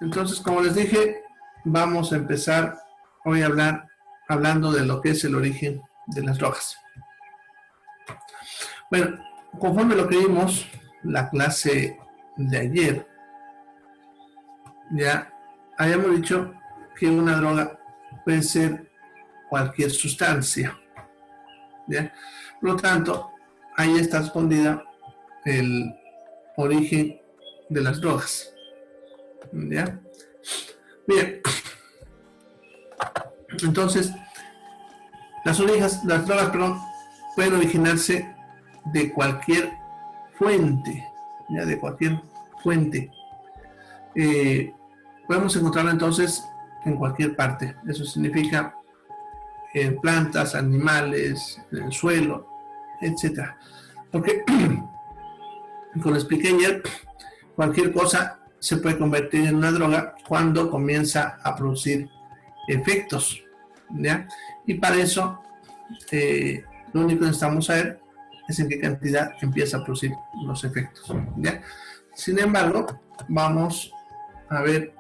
Entonces, como les dije, vamos a empezar hoy a hablar hablando de lo que es el origen de las drogas. Bueno, conforme lo que vimos la clase de ayer, ya habíamos dicho que una droga puede ser cualquier sustancia, ¿ya? Por lo tanto, ahí está escondida el origen de las drogas, ¿ya? Bien, entonces las drogas, pueden originarse de cualquier fuente, ¿ya? De cualquier fuente. Podemos encontrarla entonces en cualquier parte. Eso significa en plantas, animales, en el suelo, etc. Porque, como expliqué ayer, cualquier cosa se puede convertir en una droga cuando comienza a producir efectos, ¿ya? Y para eso, lo único que necesitamos saber es en qué cantidad empieza a producir los efectos, ¿ya? Sin embargo, vamos a ver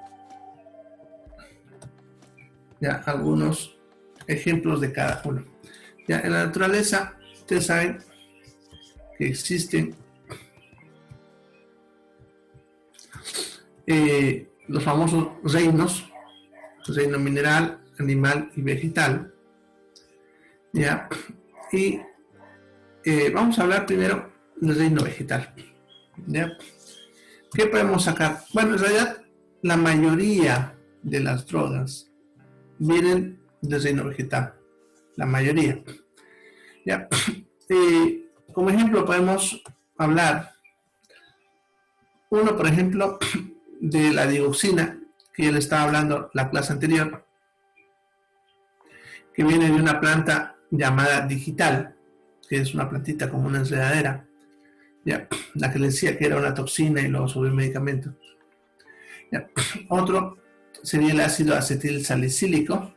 ya algunos ejemplos de cada uno. Ya, en la naturaleza, ustedes saben que existen los famosos reinos, reino mineral, animal y vegetal. Ya, y vamos a hablar primero del reino vegetal. ¿Ya? ¿Qué podemos sacar? Bueno, en realidad, la mayoría de las drogas vienen del reino vegetal. La mayoría. ¿Ya? Como ejemplo, podemos hablar, por ejemplo, de la dioxina, que ya le estaba hablando la clase anterior, que viene de una planta llamada digital, que es una plantita como una enredadera, ¿ya? La que le decía que era una toxina y luego sobre medicamento. ¿Ya? Otro sería el ácido acetil salicílico,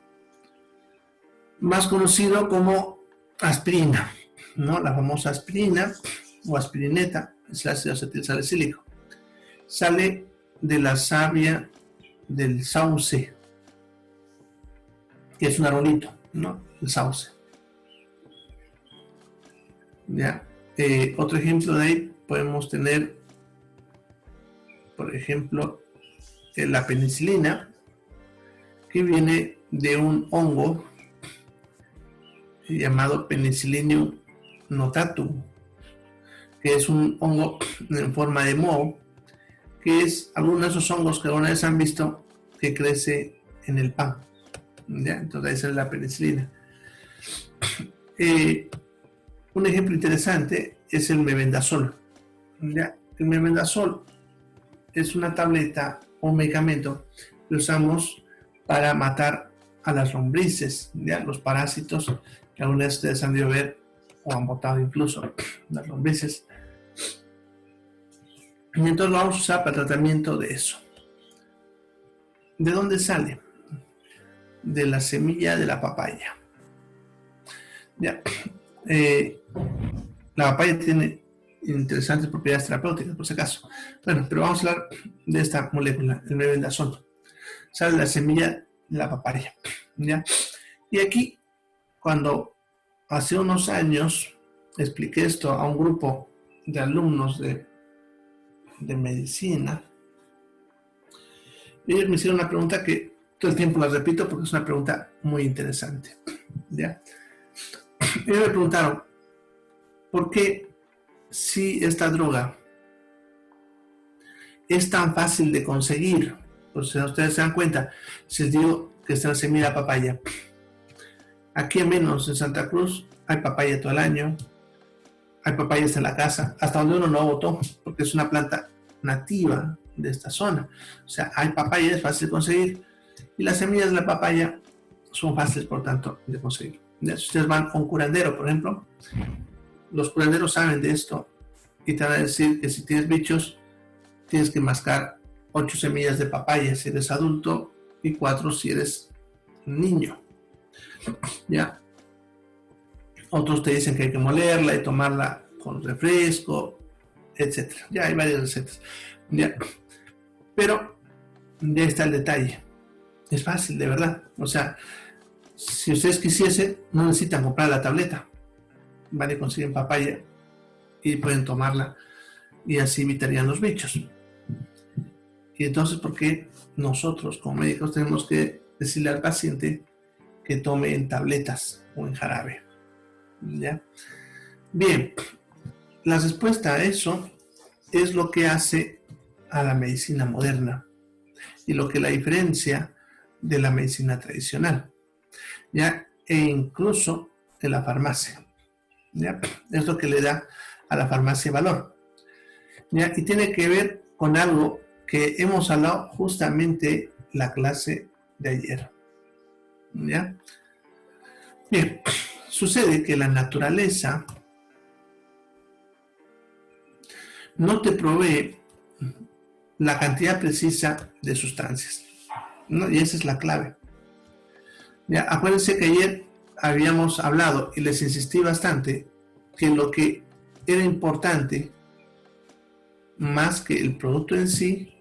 más conocido como aspirina, ¿no? La famosa aspirina o aspirineta es el ácido acetil salicílico. Sale de la savia del sauce, que es un arbolito, ¿no? El sauce. ¿Ya? Otro ejemplo de ahí podemos tener, por ejemplo, la penicilina, que viene de un hongo llamado Penicillium notatum, que es un hongo en forma de moho, que es alguno de esos hongos que alguna vez han visto que crece en el pan, ¿ya? Entonces esa es la penicilina. Un ejemplo interesante es el mebendazol, ¿ya? El mebendazol es una tableta o un medicamento que usamos para matar a las lombrices, ¿ya? Los parásitos que alguna vez ustedes han debido ver o han botado incluso, las lombrices. Y entonces lo vamos a usar para tratamiento de eso. ¿De dónde sale? De la semilla de la papaya. Ya. La papaya tiene interesantes propiedades terapéuticas, por si acaso. Bueno, pero vamos a hablar de esta molécula, el mebendazol. Sale de la semilla de la papaya, ¿ya? Y aquí, cuando hace unos años expliqué esto a un grupo de alumnos de medicina, ellos me hicieron una pregunta que todo el tiempo la repito porque es una pregunta muy interesante, ¿ya? Ellos me preguntaron, ¿por qué si esta droga es tan fácil de conseguir? Pues si ustedes se dan cuenta, si les digo que está en la semilla de papaya, aquí al menos en Santa Cruz hay papaya todo el año, hay papayas en la casa, hasta donde uno no votó, porque es una planta nativa de esta zona. O sea, hay papaya, es fácil de conseguir, y las semillas de la papaya son fáciles, por tanto, de conseguir. Si ustedes van a un curandero, por ejemplo, los curanderos saben de esto y te van a decir que si tienes bichos, tienes que mascar 8 semillas de papaya si eres adulto y 4 si eres niño. ¿Ya? Otros te dicen que hay que molerla y tomarla con refresco, etc. Ya hay varias recetas. ¿Ya? Pero Ya está el detalle. Es fácil, de verdad. O sea, si ustedes quisiesen, no necesitan comprar la tableta. Van y consiguen papaya y pueden tomarla y así evitarían los bichos. Y entonces, ¿por qué nosotros como médicos tenemos que decirle al paciente que tome en tabletas o en jarabe? ¿Ya? Bien, la respuesta a eso es lo que hace a la medicina moderna y lo que la diferencia de la medicina tradicional, ¿ya? E incluso de la farmacia, ¿ya? Es lo que le da a la farmacia valor, ¿ya? Y tiene que ver con algo que hemos hablado justamente la clase de ayer, ¿ya? Bien, sucede que la naturaleza no te provee la cantidad precisa de sustancias, ¿no? Y esa es la clave. Ya, acuérdense que ayer habíamos hablado y les insistí bastante que lo que era importante más que el producto en sí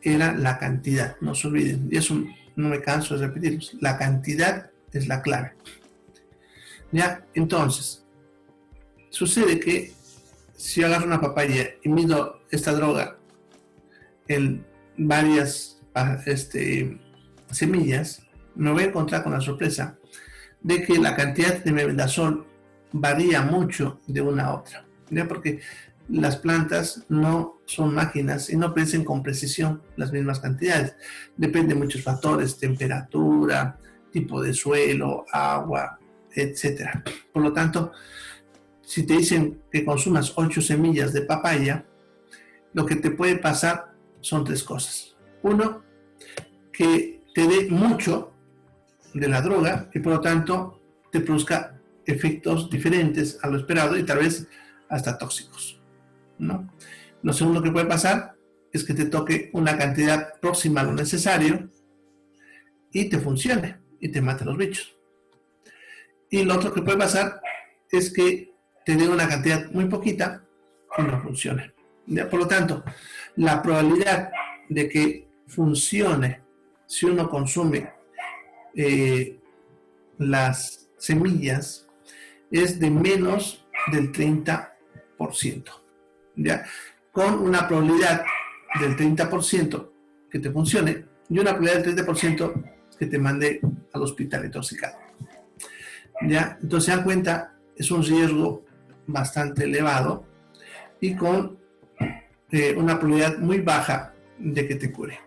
era la cantidad. No se olviden, y eso no me canso de repetirlo, la cantidad es la clave. Ya, entonces, sucede que si yo agarro una papaya y mido esta droga en varias semillas, me voy a encontrar con la sorpresa de que la cantidad de mebendazol varía mucho de una a otra, ¿ya? Porque las plantas no son máquinas y no predicen con precisión las mismas cantidades. Depende de muchos factores, temperatura, tipo de suelo, agua, etc. Por lo tanto, si te dicen que consumas 8 semillas de papaya, lo que te puede pasar son 3 cosas. Uno, que te dé mucho de la droga y por lo tanto te produzca efectos diferentes a lo esperado y tal vez hasta tóxicos, ¿no? Lo segundo que puede pasar es que te toque una cantidad próxima a lo necesario y te funcione y te mate los bichos. Y lo otro que puede pasar es que te dé una cantidad muy poquita y no funcione. ¿Ya? Por lo tanto, la probabilidad de que funcione si uno consume las semillas es de menos del 30%, ¿ya? Con una probabilidad del 30% que te funcione y una probabilidad del 30% que te mande al hospital intoxicado, ¿ya? Entonces se dan cuenta, es un riesgo bastante elevado y con una probabilidad muy baja de que te cure,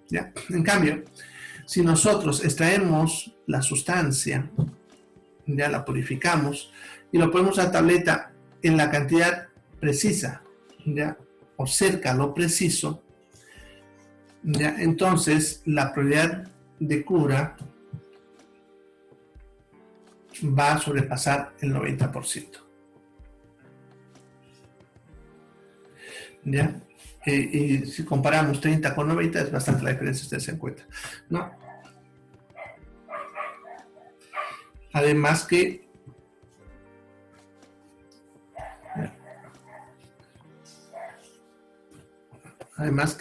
¿ya? En cambio, si nosotros extraemos la sustancia, ya la purificamos y lo ponemos a la tableta en la cantidad precisa, ya, o cerca a lo preciso, ya, entonces la probabilidad de cura va a sobrepasar el 90%. ¿Ya? Y si comparamos 30 con 90 es bastante la diferencia, ustedes se dan cuenta, ¿no? Además que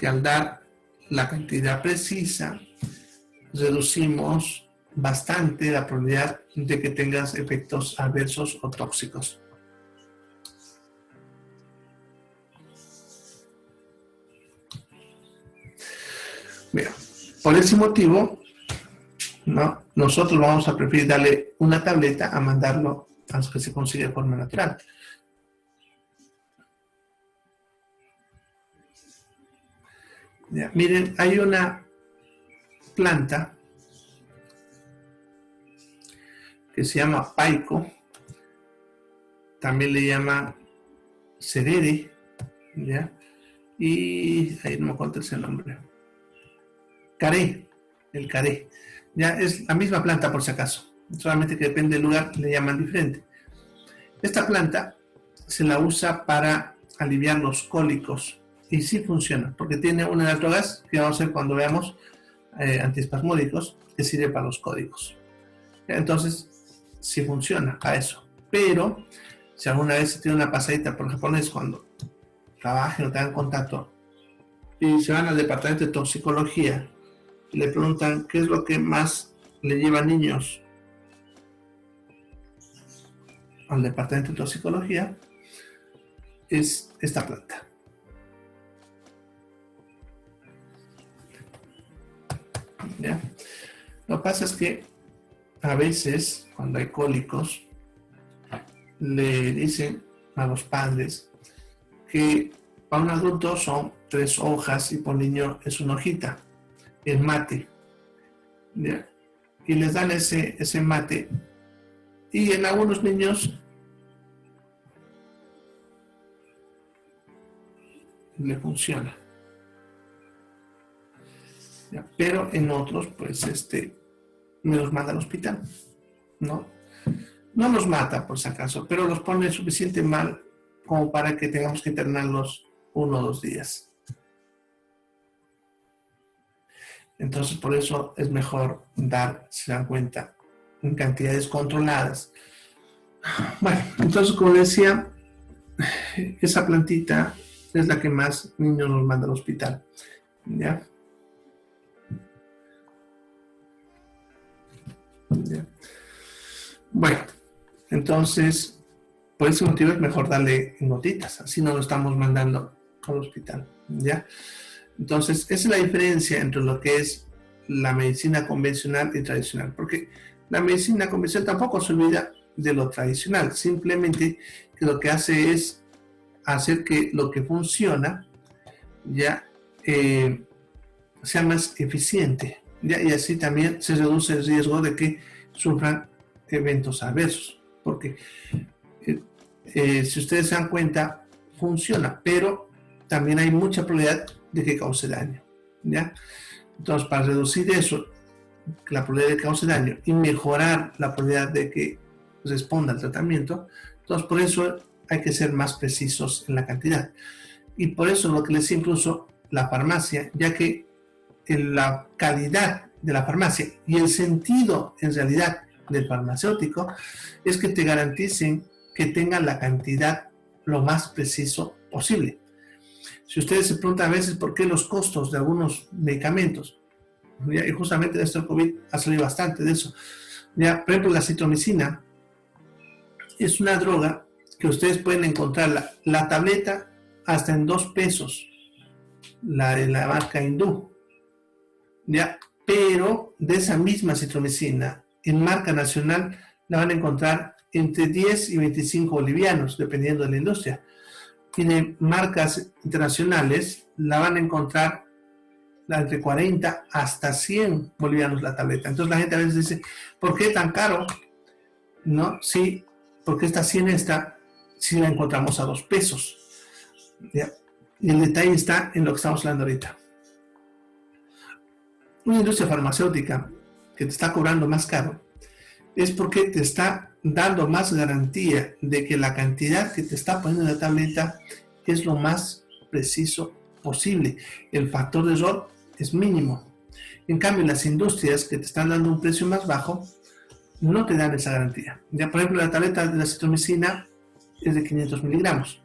al dar la cantidad precisa reducimos bastante la probabilidad de que tengas efectos adversos o tóxicos. Mira, por ese motivo, ¿no? Nosotros vamos a preferir darle una tableta a mandarlo a los que se consigue de forma natural. Ya, miren, hay una planta que se llama paico, también le llama cerere, ¿ya? Y ahí no me acuerdo ese nombre. Caré, el caré. Ya es la misma planta por si acaso, solamente que depende del lugar le llaman diferente. Esta planta se la usa para aliviar los cólicos y sí funciona, porque tiene una de las drogas que vamos a ver cuando veamos antiespasmódicos que sirve para los cólicos. Entonces, sí funciona a eso. Pero, si alguna vez se tiene una pasadita por japonés cuando trabajen o tengan contacto y se van al departamento de toxicología y le preguntan qué es lo que más le lleva a niños al departamento de toxicología, es esta planta. ¿Ya? Lo que pasa es que a veces, cuando hay cólicos, le dicen a los padres que para un adulto son 3 hojas y por niño es una hojita, el mate. ¿Ya? Y les dan ese mate. Y en algunos niños le funciona. ¿Ya? Pero en otros, pues, me los manda al hospital, ¿no? No los mata, por si acaso, pero los pone suficiente mal como para que tengamos que internarlos 1 o 2 días. Entonces, por eso es mejor dar, si se dan cuenta, en cantidades controladas. Bueno, entonces, como decía, esa plantita es la que más niños nos manda al hospital. ¿Ya? ¿Ya? Bueno, entonces, por ese motivo es mejor darle en gotitas, así no lo estamos mandando al hospital. ¿Ya? Entonces, esa es la diferencia entre lo que es la medicina convencional y tradicional, porque la medicina convencional tampoco se olvida de lo tradicional, simplemente que lo que hace es hacer que lo que funciona ya sea más eficiente, ¿ya? Y así también se reduce el riesgo de que sufran eventos adversos, porque si ustedes se dan cuenta, funciona, pero también hay mucha probabilidad de que cause daño, ¿ya? Entonces, para reducir eso, la probabilidad de que cause daño y mejorar la probabilidad de que responda al tratamiento, entonces por eso hay que ser más precisos en la cantidad. Y por eso lo que les decía incluso la farmacia, ya que la calidad de la farmacia y el sentido en realidad del farmacéutico es que te garanticen que tengan la cantidad lo más preciso posible. Si ustedes se preguntan a veces por qué los costos de algunos medicamentos, ¿ya? Y justamente en esto el COVID ha salido bastante de eso. ¿Ya? Por ejemplo, la citromicina es una droga que ustedes pueden encontrar la tableta hasta en 2 pesos, la de la marca hindú, ¿ya? Pero de esa misma citromicina en marca nacional la van a encontrar entre 10 y 25 bolivianos, dependiendo de la industria. Tiene marcas internacionales, la van a encontrar entre 40 hasta 100 bolivianos la tableta. Entonces la gente a veces dice, ¿por qué tan caro? ¿No? Sí, porque esta 100 sí la encontramos a 2 pesos. ¿Ya? Y el detalle está en lo que estamos hablando ahorita. Una industria farmacéutica que te está cobrando más caro es porque te está dando más garantía de que la cantidad que te está poniendo en la tableta es lo más preciso posible. El factor de error es mínimo. En cambio, las industrias que te están dando un precio más bajo no te dan esa garantía. Ya, por ejemplo, la tableta de la citromicina es de 500 miligramos.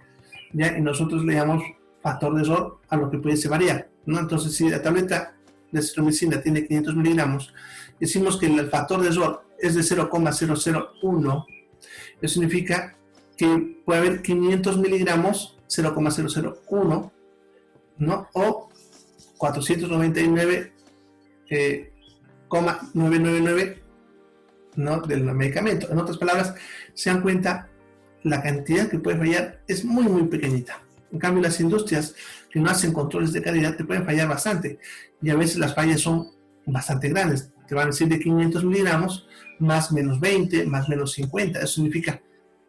¿Ya? Y nosotros le llamamos factor de error a lo que pudiese variar, ¿no? Entonces, si la tableta de citromicina tiene 500 miligramos, decimos que el factor de error es de 0,001, eso significa que puede haber 500 miligramos, 0,001, ¿no? O 499,999, ¿no? Del medicamento. En otras palabras, se dan cuenta, la cantidad que puede fallar es muy, muy pequeñita. En cambio, las industrias que no hacen controles de calidad te pueden fallar bastante. Y a veces las fallas son bastante grandes. Te van a decir de 500 miligramos, más menos 20, más menos 50. Eso significa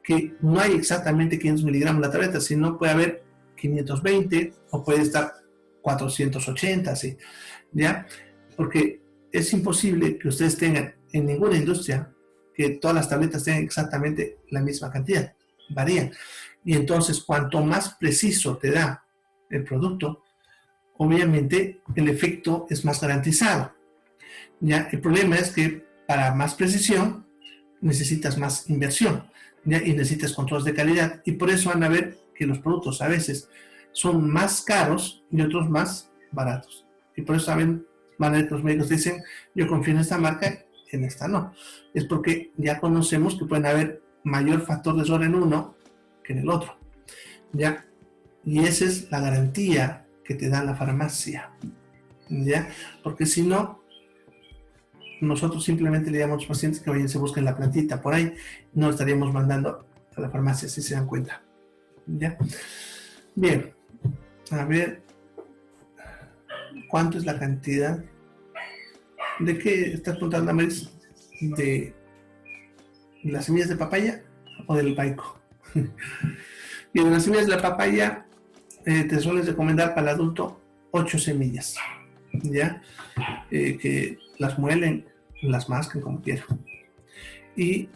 que no hay exactamente 500 miligramos en la tableta, sino puede haber 520 o puede estar 480, ¿sí? ¿Ya? Porque es imposible que ustedes tengan en ninguna industria que todas las tabletas tengan exactamente la misma cantidad. Varían. Y entonces, cuanto más preciso te da el producto, obviamente el efecto es más garantizado. ¿Ya? El problema es que para más precisión necesitas más inversión, ¿ya? Y necesitas controles de calidad. Y por eso van a ver que los productos a veces son más caros y otros más baratos. Y por eso saben, van a ver que los médicos dicen, yo confío en esta marca, en esta no. Es porque ya conocemos que pueden haber mayor factor de error en uno que en el otro. ¿Ya? Y esa es la garantía que te da la farmacia. ¿Ya? Porque si no, nosotros simplemente le damos a los pacientes que vayan, se busquen la plantita por ahí, no estaríamos mandando a la farmacia, si se dan cuenta. ¿Ya? Bien, a ver, ¿cuánto es la cantidad? ¿De qué estás preguntando, Amaris? ¿De las semillas de papaya o del paico? Y de las semillas de la papaya te suelen recomendar para el adulto 8 semillas, ¿ya? Que las muelen, las masquen como quieran. Y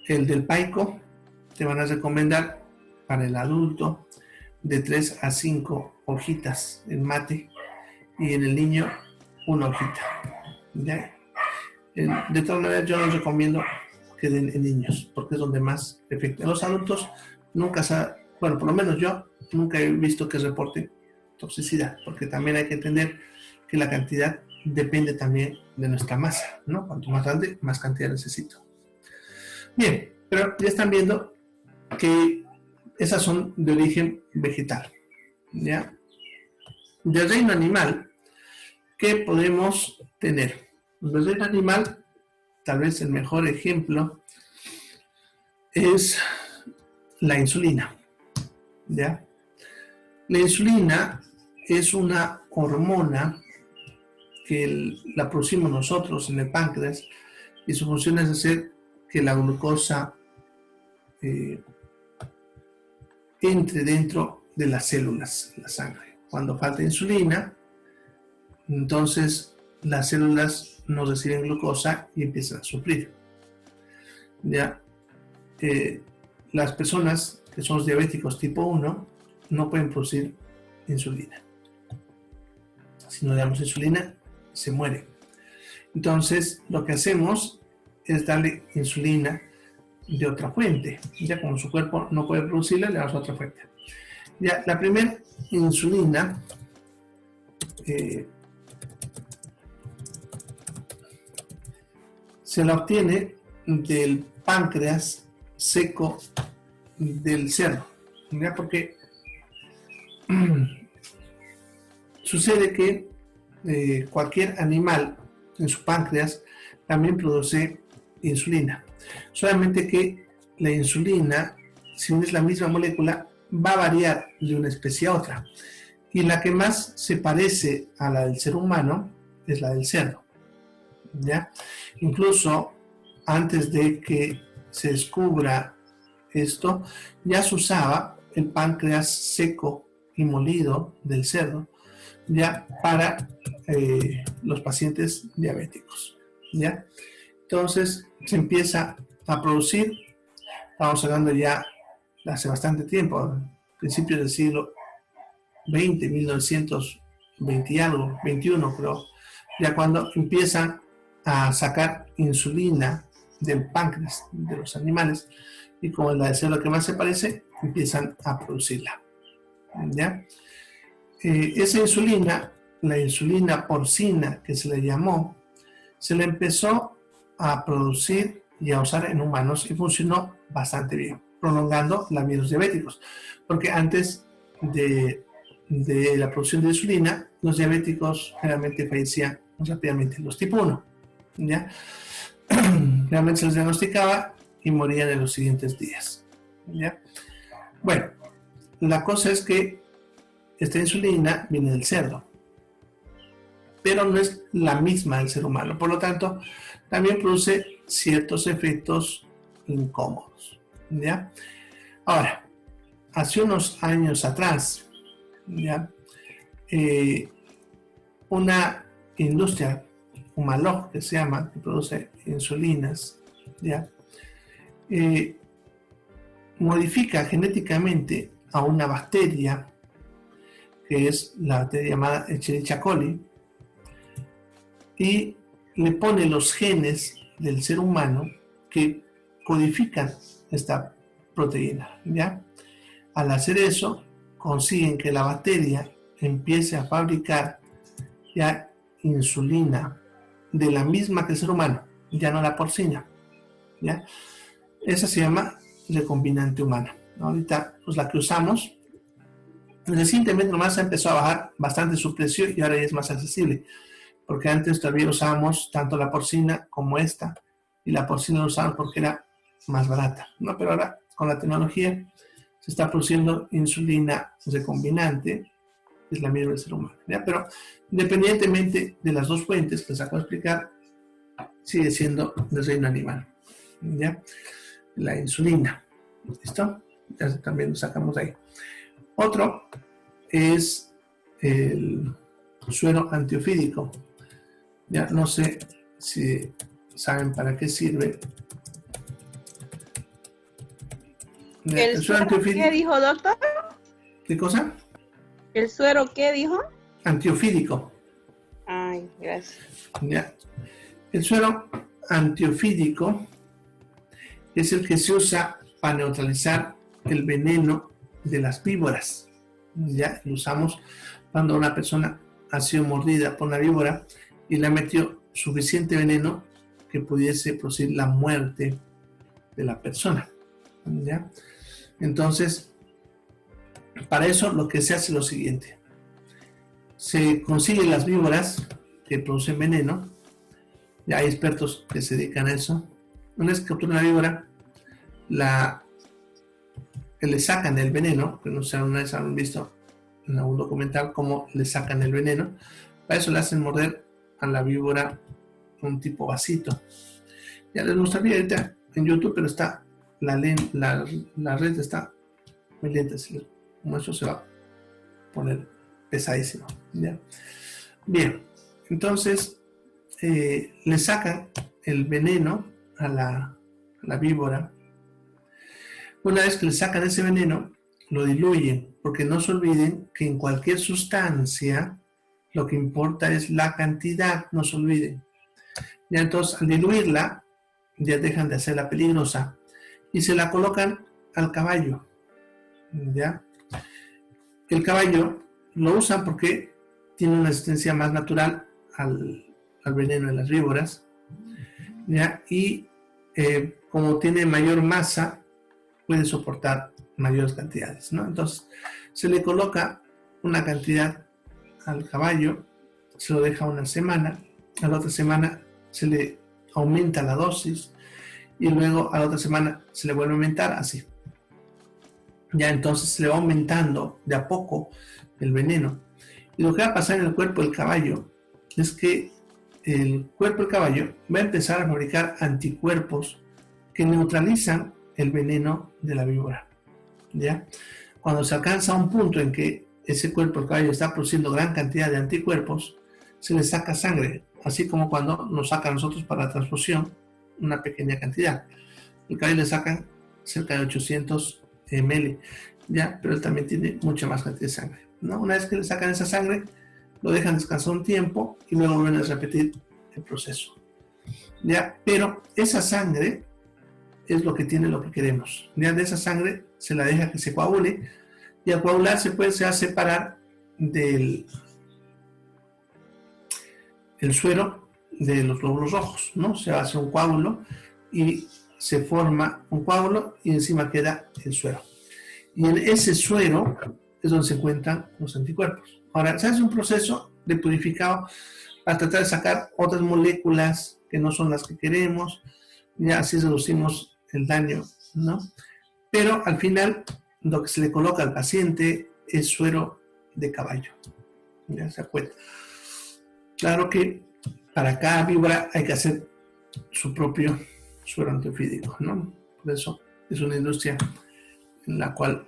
el del paico te van a recomendar para el adulto de 3 a 5 hojitas en mate y en el niño una hojita, ¿ya? De todas maneras yo no recomiendo que den en niños porque es donde más efecto. En los adultos nunca bueno, por lo menos yo nunca he visto que reporten toxicidad, porque también hay que entender que la cantidad depende también de nuestra masa, ¿no? Cuanto más grande, más cantidad necesito. Bien, pero ya están viendo que esas son de origen vegetal, ¿ya? Del reino animal, ¿qué podemos tener? Del reino animal, tal vez el mejor ejemplo es la insulina, ¿ya? La insulina es una hormona que la producimos nosotros en el páncreas y su función es hacer que la glucosa entre dentro de las células, la sangre. Cuando falta insulina, entonces las células no reciben glucosa y empiezan a sufrir. ¿Ya? Las personas que son diabéticos tipo 1 no pueden producir insulina. Si no le damos insulina, se muere. Entonces, lo que hacemos es darle insulina de otra fuente. Ya como su cuerpo no puede producirla, le damos otra fuente. Ya, la primera insulina se la obtiene del páncreas seco del cerdo. ¿Ya? Porque sucede que cualquier animal en su páncreas también produce insulina. Solamente que la insulina, si no es la misma molécula, va a variar de una especie a otra. Y la que más se parece a la del ser humano es la del cerdo. ¿Ya? Incluso antes de que se descubra esto, ya se usaba el páncreas seco y molido del cerdo ya para los pacientes diabéticos, ¿ya? Entonces se empieza a producir, estamos hablando ya de hace bastante tiempo, principios del siglo XX, 1920 y algo, 21 creo, ya cuando empiezan a sacar insulina del páncreas de los animales y como es la de cerdo que más se parece, empiezan a producirla, ¿ya? Esa insulina, la insulina porcina que se le llamó, se le empezó a producir y a usar en humanos y funcionó bastante bien, prolongando la vida de los diabéticos, porque antes de la producción de insulina, los diabéticos generalmente fallecían rápidamente, los tipo 1, ¿ya? Realmente se les diagnosticaba y morían en los siguientes días, ¿ya? Bueno, la cosa es que esta insulina viene del cerdo, pero no es la misma del ser humano, por lo tanto, también produce ciertos efectos incómodos, ¿ya? Ahora, hace unos años atrás, ¿ya? Una industria, Humalog, que se llama, que produce insulinas, ¿ya? Modifica genéticamente a una bacteria que es la bacteria llamada Escherichia coli, y le pone los genes del ser humano que codifican esta proteína, ¿ya? Al hacer eso, consiguen que la bacteria empiece a fabricar ya insulina de la misma que el ser humano, ya no la porcina, ¿ya? Esa se llama recombinante humana. Ahorita, pues la que usamos, recientemente nomás empezó a bajar bastante su precio y ahora ya es más accesible, porque antes todavía usábamos tanto la porcina como esta, y la porcina la usábamos porque era más barata, ¿no? Pero ahora con la tecnología se está produciendo insulina recombinante, que es la misma del ser humano, ¿ya? Pero independientemente de las dos fuentes que les acabo de explicar, sigue siendo del reino animal, ¿ya? La insulina, ¿listo? Ya también lo sacamos de ahí. Otro es el suero antiofídico. Ya no sé si saben para qué sirve. ¿El suero antiofídico? ¿Qué dijo, doctor? ¿Qué cosa? ¿El suero qué dijo? Antiofídico. Ay, gracias. Ya. El suero antiofídico es el que se usa para neutralizar el veneno de las víboras. Ya lo usamos cuando una persona ha sido mordida por una víbora y le ha metido suficiente veneno que pudiese producir la muerte de la persona, ¿ya? Entonces, para eso lo que se hace es lo siguiente: se consiguen las víboras que producen veneno, ya hay expertos que se dedican a eso. Una vez que capturan la víbora, le sacan el veneno, que no sé, una vez han visto en algún documental cómo le sacan el veneno. Para eso le hacen morder a la víbora un tipo vasito. Ya les mostraría ahorita en YouTube, pero está la red está muy lenta, como eso se va a poner pesadísimo, ¿ya? Bien, entonces le sacan el veneno a la víbora. Una vez que le sacan ese veneno, lo diluyen, porque no se olviden que en cualquier sustancia lo que importa es la cantidad, no se olviden. Ya entonces, al diluirla, ya dejan de hacerla peligrosa y se la colocan al caballo, ¿ya? El caballo lo usan porque tiene una resistencia más natural al veneno de las víboras, ¿ya? Y como tiene mayor masa, puede soportar mayores cantidades, ¿no? Entonces, se le coloca una cantidad al caballo, se lo deja una semana, a la otra semana se le aumenta la dosis y luego a la otra semana se le vuelve a aumentar, así. Ya entonces se le va aumentando de a poco el veneno. Y lo que va a pasar en el cuerpo del caballo es que el cuerpo del caballo va a empezar a fabricar anticuerpos que neutralizan el veneno de la víbora, ¿ya? Cuando se alcanza un punto en que ese cuerpo del caballo está produciendo gran cantidad de anticuerpos, se le saca sangre, así como cuando nos saca a nosotros para la transfusión una pequeña cantidad. El caballo le sacan cerca de 800 ml, ¿ya? Pero él también tiene mucha más cantidad de sangre, ¿no? Una vez que le sacan esa sangre, lo dejan descansar un tiempo y luego vuelven a repetir el proceso, ¿ya? Pero esa sangre es lo que tiene lo que queremos. Ya de esa sangre se la deja que se coagule y al coagularse pues se va a separar del el suero de los glóbulos rojos, ¿no? Se va a hacer un coágulo y se forma un coágulo y encima queda el suero. Y en ese suero es donde se encuentran los anticuerpos. Ahora, se hace un proceso de purificado para tratar de sacar otras moléculas que no son las que queremos, ya así reducimos el daño, ¿no? Pero al final lo que se le coloca al paciente es suero de caballo, ya se acuerda. Claro que para cada víbora hay que hacer su propio suero antiofídico, ¿no? Por eso es una industria en la cual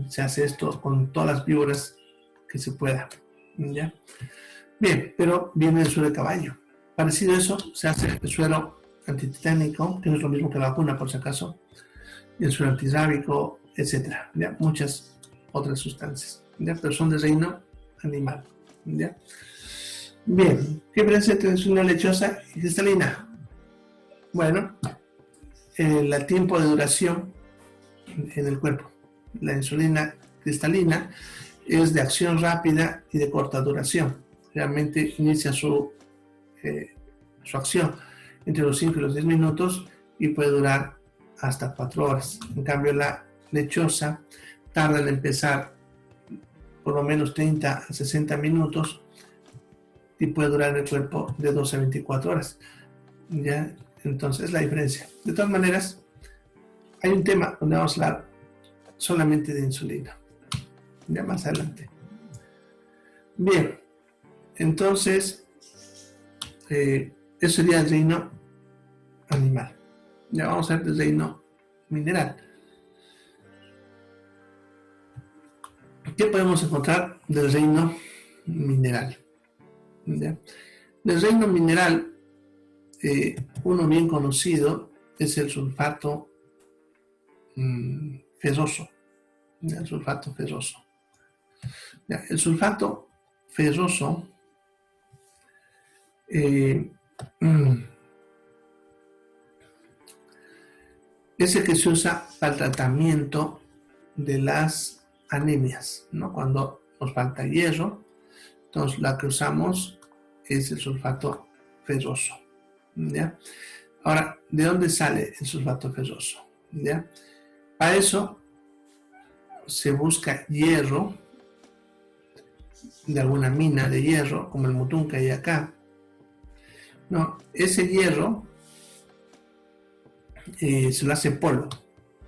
se hace esto con todas las víboras que se pueda, ¿ya? Bien, pero viene el suero de caballo. Parecido a eso, se hace el suero antititánico, que no es lo mismo que la vacuna, por si acaso, y el suero antirrábico, etcétera, ¿ya? Muchas otras sustancias, ¿ya? Pero son de reino animal, ¿ya? Bien, ¿qué diferencia entre insulina lechosa y cristalina? Bueno, el tiempo de duración en el cuerpo. La insulina cristalina es de acción rápida y de corta duración. realmente inicia su acción entre los 5 y los 10 minutos y puede durar hasta 4 horas. En cambio, la lechosa tarda en empezar por lo menos 30 a 60 minutos y puede durar en el cuerpo de 12 a 24 horas. ¿Ya? Entonces, la diferencia. De todas maneras, hay un tema donde vamos a hablar solamente de insulina. Ya más adelante. Bien, entonces, eso sería el reino animal. Ya vamos a ver el reino mineral. ¿Qué podemos encontrar del reino mineral? ¿Ya? Del reino mineral, uno bien conocido es el sulfato ferroso. ¿Ya? El sulfato ferroso. ¿Ya? El sulfato ferroso es el que se usa para el tratamiento de las anemias, ¿no? Cuando nos falta hierro, entonces la que usamos es el sulfato ferroso, ¿ya? Ahora, ¿de dónde sale el sulfato ferroso? ¿Ya? Para eso se busca hierro de alguna mina de hierro, como el Mutún que hay acá. No, ese hierro se lo hace polvo,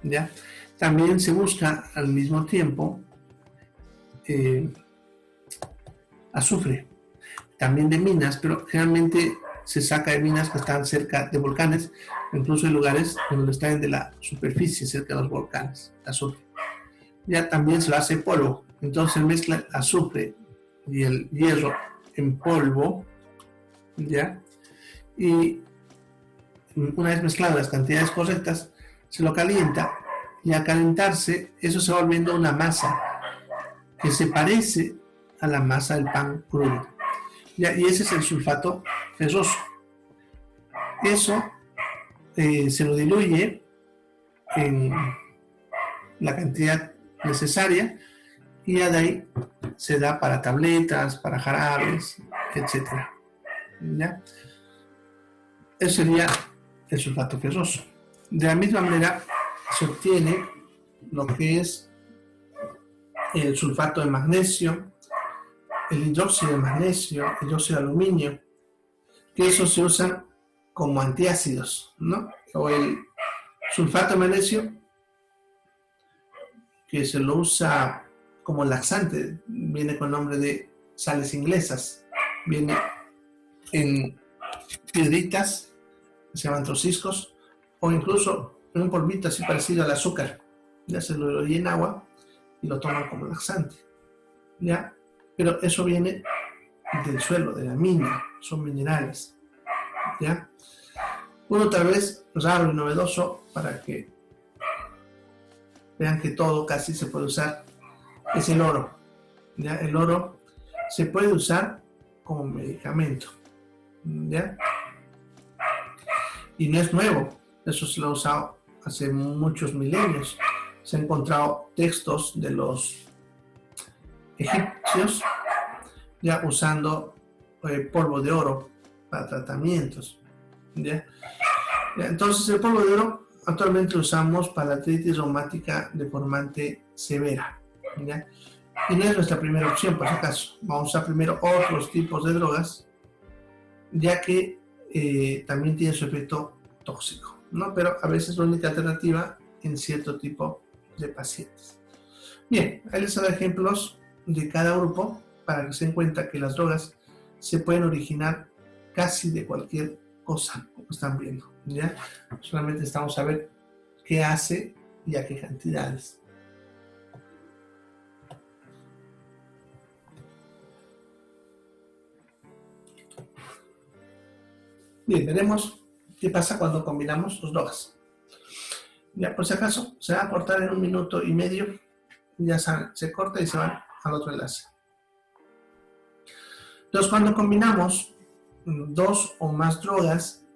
¿ya? También se busca al mismo tiempo azufre, también de minas, pero generalmente se saca de minas que están cerca de volcanes, incluso en lugares donde están de la superficie, cerca de los volcanes, azufre. Ya también se lo hace polvo, entonces mezcla el azufre y el hierro en polvo, ¿ya? Y una vez mezcladas las cantidades correctas, se lo calienta y al calentarse eso se va volviendo una masa que se parece a la masa del pan crudo. ¿Ya? Y ese es el sulfato ferroso. Eso se lo diluye en la cantidad necesaria y ya de ahí se da para tabletas, para jarabes, etc. ¿Ya? Eso sería el sulfato ferroso. De la misma manera se obtiene lo que es el sulfato de magnesio, el hidróxido de magnesio, el hidróxido de aluminio, que eso se usa como antiácidos, ¿no? O el sulfato de magnesio, que se lo usa como laxante, viene con nombre de sales inglesas, viene en piedritas, que se llaman trociscos, o incluso en un polvito así parecido al azúcar. Ya se lo diluye en agua y lo toman como laxante, ¿ya? Pero eso viene del suelo, de la mina, son minerales, ¿ya? Uno tal vez raro y novedoso para que vean que todo casi se puede usar es el oro, ¿ya? El oro se puede usar como medicamento, ¿ya? Y no es nuevo, eso se lo ha usado hace muchos milenios. Se han encontrado textos de los egipcios ya usando polvo de oro para tratamientos, ¿ya? Entonces el polvo de oro actualmente lo usamos para la artritis reumática deformante severa, ¿ya? Y no es nuestra primera opción, por si acaso. Vamos a usar primero otros tipos de drogas, ya que también tiene su efecto tóxico, ¿no? Pero a veces es la única alternativa en cierto tipo de pacientes. Bien, ahí les doy ejemplos de cada grupo para que se den cuenta que las drogas se pueden originar casi de cualquier cosa, como están viendo, ¿ya? Solamente necesitamos saber qué hace y a qué cantidades. Bien, veremos qué pasa cuando combinamos las drogas. Ya, por si acaso, se va a cortar en 1 minuto y medio. Ya saben, se corta y se van al otro enlace. Entonces, cuando combinamos 2 o más drogas,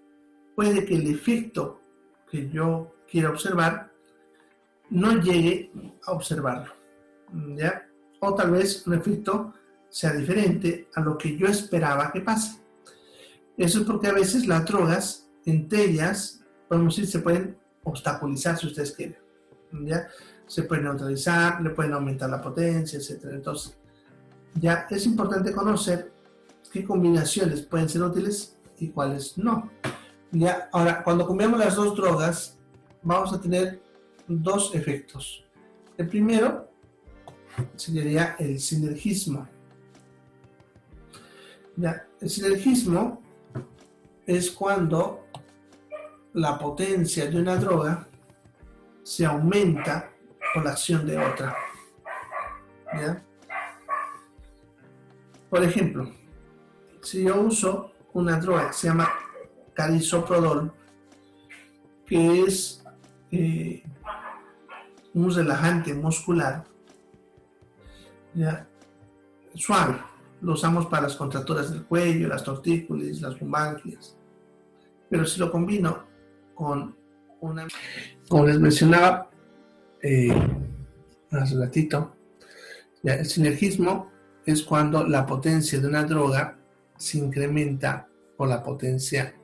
puede que el efecto que yo quiera observar no llegue a observarlo, ¿ya? O tal vez un efecto sea diferente a lo que yo esperaba que pase. Eso es porque a veces las drogas, entre ellas, podemos decir, se pueden obstaculizar si ustedes quieren, ¿ya? Se pueden neutralizar, le pueden aumentar la potencia, etc. Entonces, ya es importante conocer qué combinaciones pueden ser útiles y cuáles no. Ya, ahora, cuando combinamos las dos drogas, vamos a tener dos efectos. El primero sería el sinergismo. Ya, el sinergismo es cuando la potencia de una droga se aumenta por la acción de otra. ¿Ya? Por ejemplo, si yo uso una droga que se llama carisoprodol, que es un relajante muscular, ¿ya? Suave, lo usamos para las contracturas del cuello, las tortícolis, las lumbalgias, pero si lo combino con una, como les mencionaba hace ratito, ¿ya? El sinergismo es cuando la potencia de una droga se incrementa por la potencia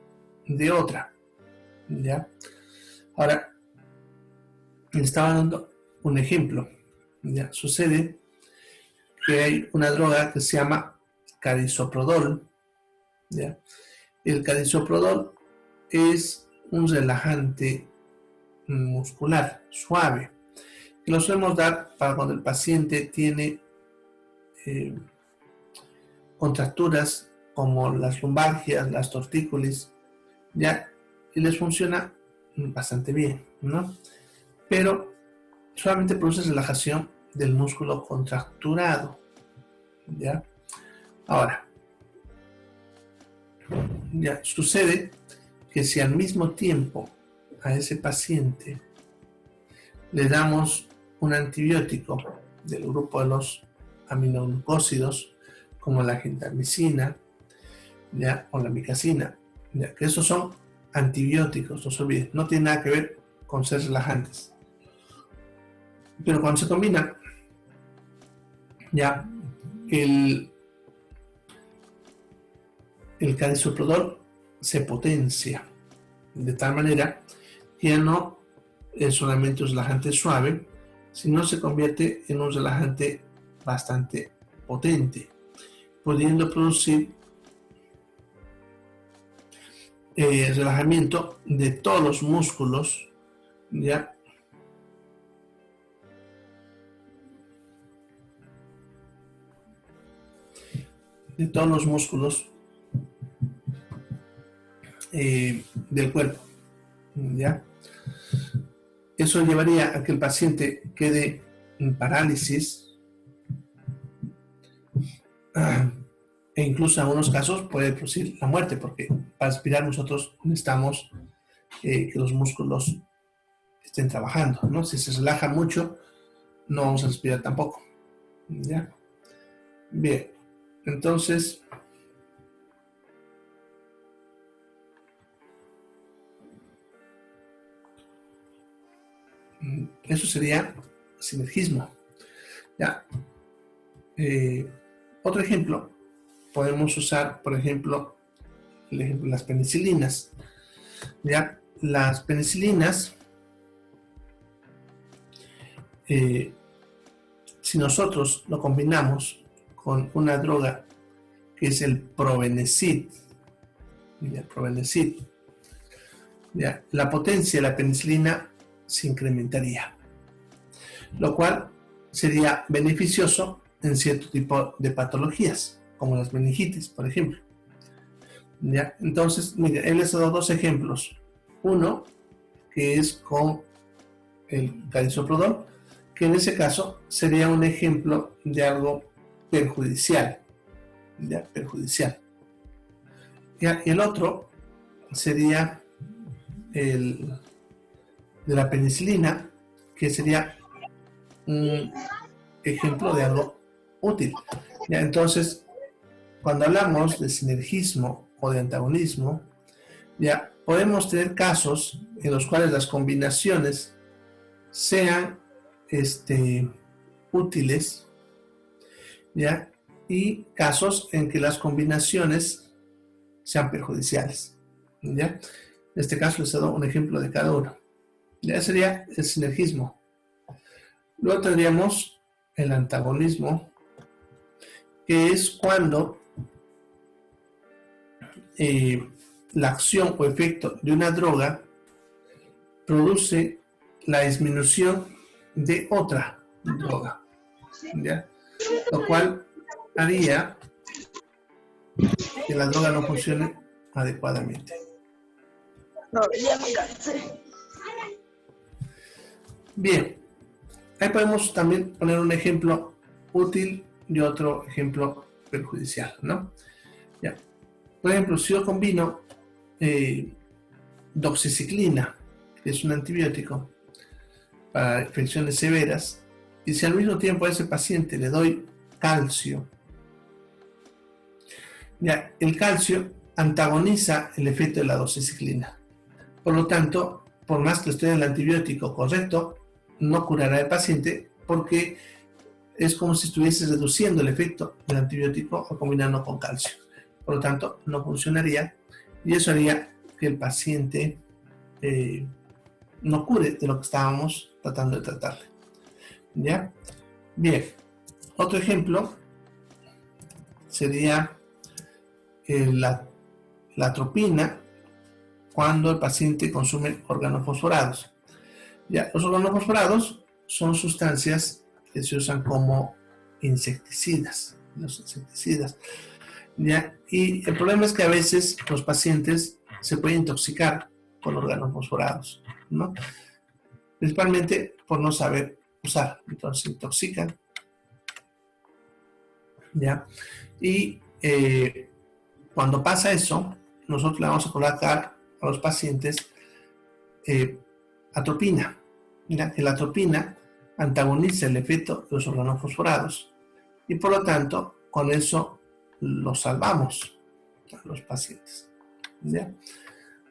de otra, ¿ya? Ahora, les estaba dando un ejemplo, ¿ya? Sucede que hay una droga que se llama carisoprodol, ¿ya? El carisoprodol es un relajante muscular suave que lo solemos dar para cuando el paciente tiene contracturas como las lumbalgias, las tortícolis, ya, y les funciona bastante bien, ¿no? Pero solamente produce relajación del músculo contracturado, ¿ya? Ahora, ya sucede que si al mismo tiempo a ese paciente le damos un antibiótico del grupo de los aminoglucósidos, como la gentamicina, ¿ya? O la micacina, ¿ya? Que estos son antibióticos, no se olviden, no tiene nada que ver con ser relajantes. Pero cuando se combina, ya el carisoprodol se potencia de tal manera que ya no es solamente un relajante suave, sino se convierte en un relajante bastante potente, pudiendo producir relajamiento de todos los músculos, ya, de todos los músculos del cuerpo, ya. Eso llevaría a que el paciente quede en parálisis e incluso en algunos casos puede producir la muerte, porque para respirar nosotros necesitamos que los músculos estén trabajando, ¿no? Si se relaja mucho, no vamos a respirar tampoco, ¿ya? Bien, entonces eso sería sinergismo, ¿ya? Otro ejemplo, podemos usar, por ejemplo, el ejemplo de las penicilinas, ¿ya? Las penicilinas, si nosotros lo combinamos con una droga que es el Probenecid, ¿ya? La potencia de la penicilina se incrementaría, lo cual sería beneficioso en cierto tipo de patologías, como las meningitis, por ejemplo, ¿ya? Entonces, mire, él les ha dado dos ejemplos. Uno, que es con el carisoprodol, que en ese caso sería un ejemplo de algo perjudicial, ¿ya? Perjudicial. ¿Ya? Y el otro sería el de la penicilina, que sería un ejemplo de algo útil, ¿ya? Entonces, cuando hablamos de sinergismo o de antagonismo, ya podemos tener casos en los cuales las combinaciones sean útiles, ¿ya? y casos en que las combinaciones sean perjudiciales. ¿Ya? En este caso les he dado un ejemplo de cada uno. Ya sería el sinergismo. Luego tendríamos el antagonismo, que es cuando la acción o efecto de una droga produce la disminución de otra droga, ¿ya? Lo cual haría que la droga no funcione adecuadamente. No, ya me cansé. Bien, ahí podemos también poner un ejemplo útil y otro ejemplo perjudicial, ¿no? Ya. Por ejemplo, si yo combino doxiciclina, que es un antibiótico para infecciones severas, y si al mismo tiempo a ese paciente le doy calcio, ya, el calcio antagoniza el efecto de la doxiciclina. Por lo tanto, por más que esté en el antibiótico correcto, no curará al paciente porque es como si estuviese reduciendo el efecto del antibiótico o combinando con calcio. Por lo tanto, no funcionaría y eso haría que el paciente no cure de lo que estábamos tratando de tratarle. ¿Ya? Bien. Otro ejemplo sería la atropina cuando el paciente consume organofosforados. Ya, los organofosforados son sustancias que se usan como insecticidas, los insecticidas. ¿Ya? Y el problema es que a veces los pacientes se pueden intoxicar con organofosforados, ¿no? Principalmente por no saber usar, entonces se intoxican. ¿Ya? Y cuando pasa eso, nosotros le vamos a colocar a los pacientes atropina. Mira, que la atropina antagoniza el efecto de los organofosforados y por lo tanto con eso los salvamos a los pacientes. ¿Ya?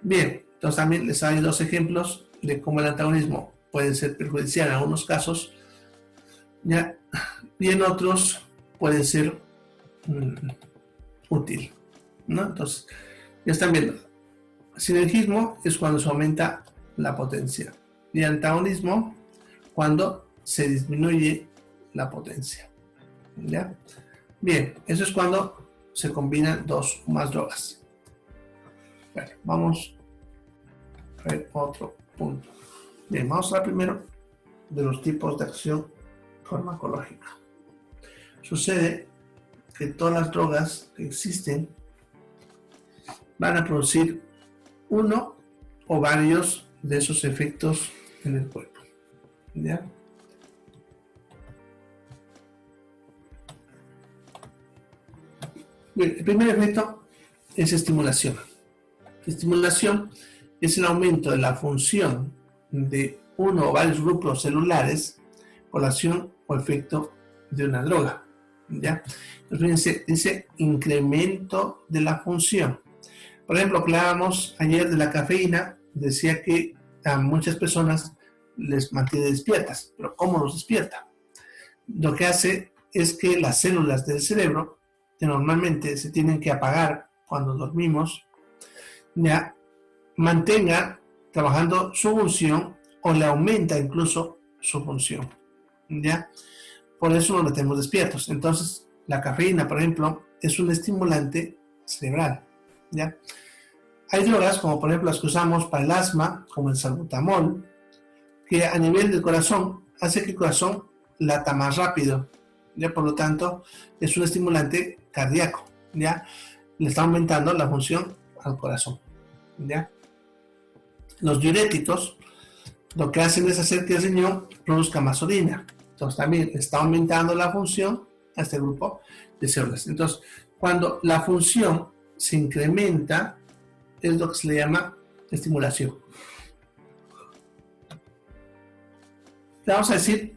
Bien, entonces también les doy dos ejemplos de cómo el antagonismo puede ser perjudicial en algunos casos, ¿ya? Y en otros puede ser útil, ¿no? Entonces, ya están viendo. Sinergismo es cuando se aumenta la potencia y antagonismo cuando se disminuye la potencia. ¿Ya? Bien, eso es cuando se combinan dos o más drogas. Bueno, vamos a ver otro punto. Bien, vamos a hablar primero de los tipos de acción farmacológica. Sucede que todas las drogas que existen van a producir uno o varios de esos efectos en el cuerpo. ¿Ya? Bien, el primer efecto es estimulación. Estimulación es el aumento de la función de uno o varios grupos celulares por la acción o efecto de una droga. ¿Ya? Entonces, dice incremento de la función. Por ejemplo, hablábamos ayer de la cafeína, decía que a muchas personas les mantiene despiertas, pero ¿cómo los despierta? Lo que hace es que las células del cerebro, que normalmente se tienen que apagar cuando dormimos, ya mantengan trabajando su función o le aumenta incluso su función, ¿ya? Por eso nos mantenemos despiertos. Entonces, la cafeína, por ejemplo, es un estimulante cerebral, ¿ya? Hay drogas, como por ejemplo las que usamos para el asma, como el salbutamol, que a nivel del corazón hace que el corazón lata más rápido, ¿ya? Por lo tanto, es un estimulante cardíaco, ¿ya? Le está aumentando la función al corazón, ¿ya? Los diuréticos lo que hacen es hacer que el riñón produzca más orina. Entonces también está aumentando la función a este grupo de células. Entonces, cuando la función se incrementa, es lo que se le llama estimulación. Le vamos a decir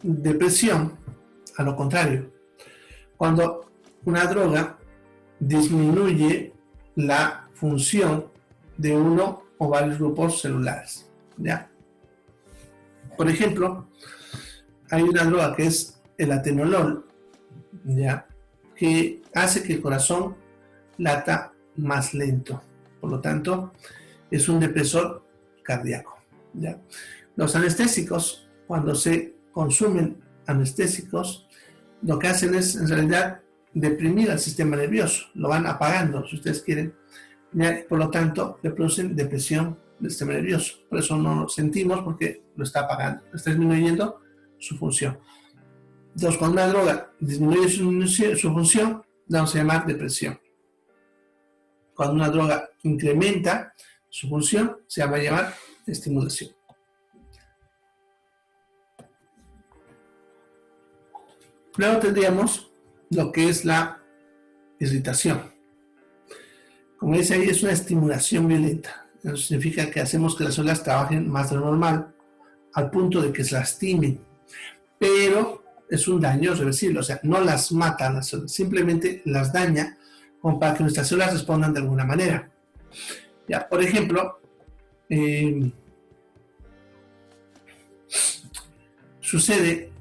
depresión, a lo contrario. Cuando una droga disminuye la función de uno o varios grupos celulares, ¿ya? Por ejemplo, hay una droga que es el atenolol, ¿ya? que hace que el corazón lata más lento. Por lo tanto, es un depresor cardíaco, ¿ya? Los anestésicos, cuando se consumen anestésicos, lo que hacen es, en realidad, deprimir al sistema nervioso. Lo van apagando, si ustedes quieren. ¿Ya? Por lo tanto, le producen depresión del sistema nervioso. Por eso no lo sentimos, porque lo está apagando. Está disminuyendo su función. Entonces, cuando una droga disminuye su función, la vamos a llamar depresión. Cuando una droga incrementa su función, se va a llamar estimulación. Luego tendríamos lo que es la irritación. Como dice ahí, es una estimulación violenta. Eso significa que hacemos que las células trabajen más de lo normal, al punto de que se lastimen. Pero es un daño reversible, o sea, no las mata a las células, simplemente las daña como para que nuestras células respondan de alguna manera. Ya, por ejemplo, sucede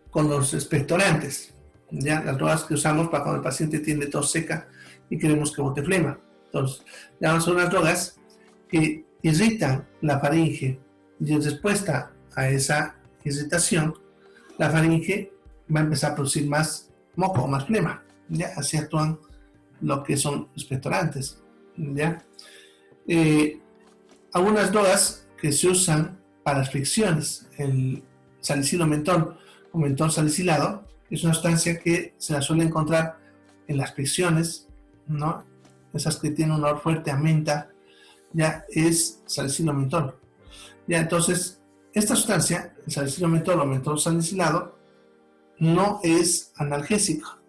con los expectorantes, ¿ya? Las drogas que usamos para cuando el paciente tiene tos seca y queremos que bote flema. Entonces, ya son unas drogas que irritan la faringe y en respuesta a esa irritación, la faringe va a empezar a producir más moco o más flema, ¿ya? Así actúan lo que son expectorantes, ¿ya? Algunas drogas que se usan para las fricciones, el salicilo-mentol o mentol salicilado, es una sustancia que se la suele encontrar en las fricciones, ¿no? Esas que tienen un olor fuerte a menta, ya es salicilo-mentol. Ya, entonces, esta sustancia, el salicilo-mentol o mentol salicilado, no es analgésico,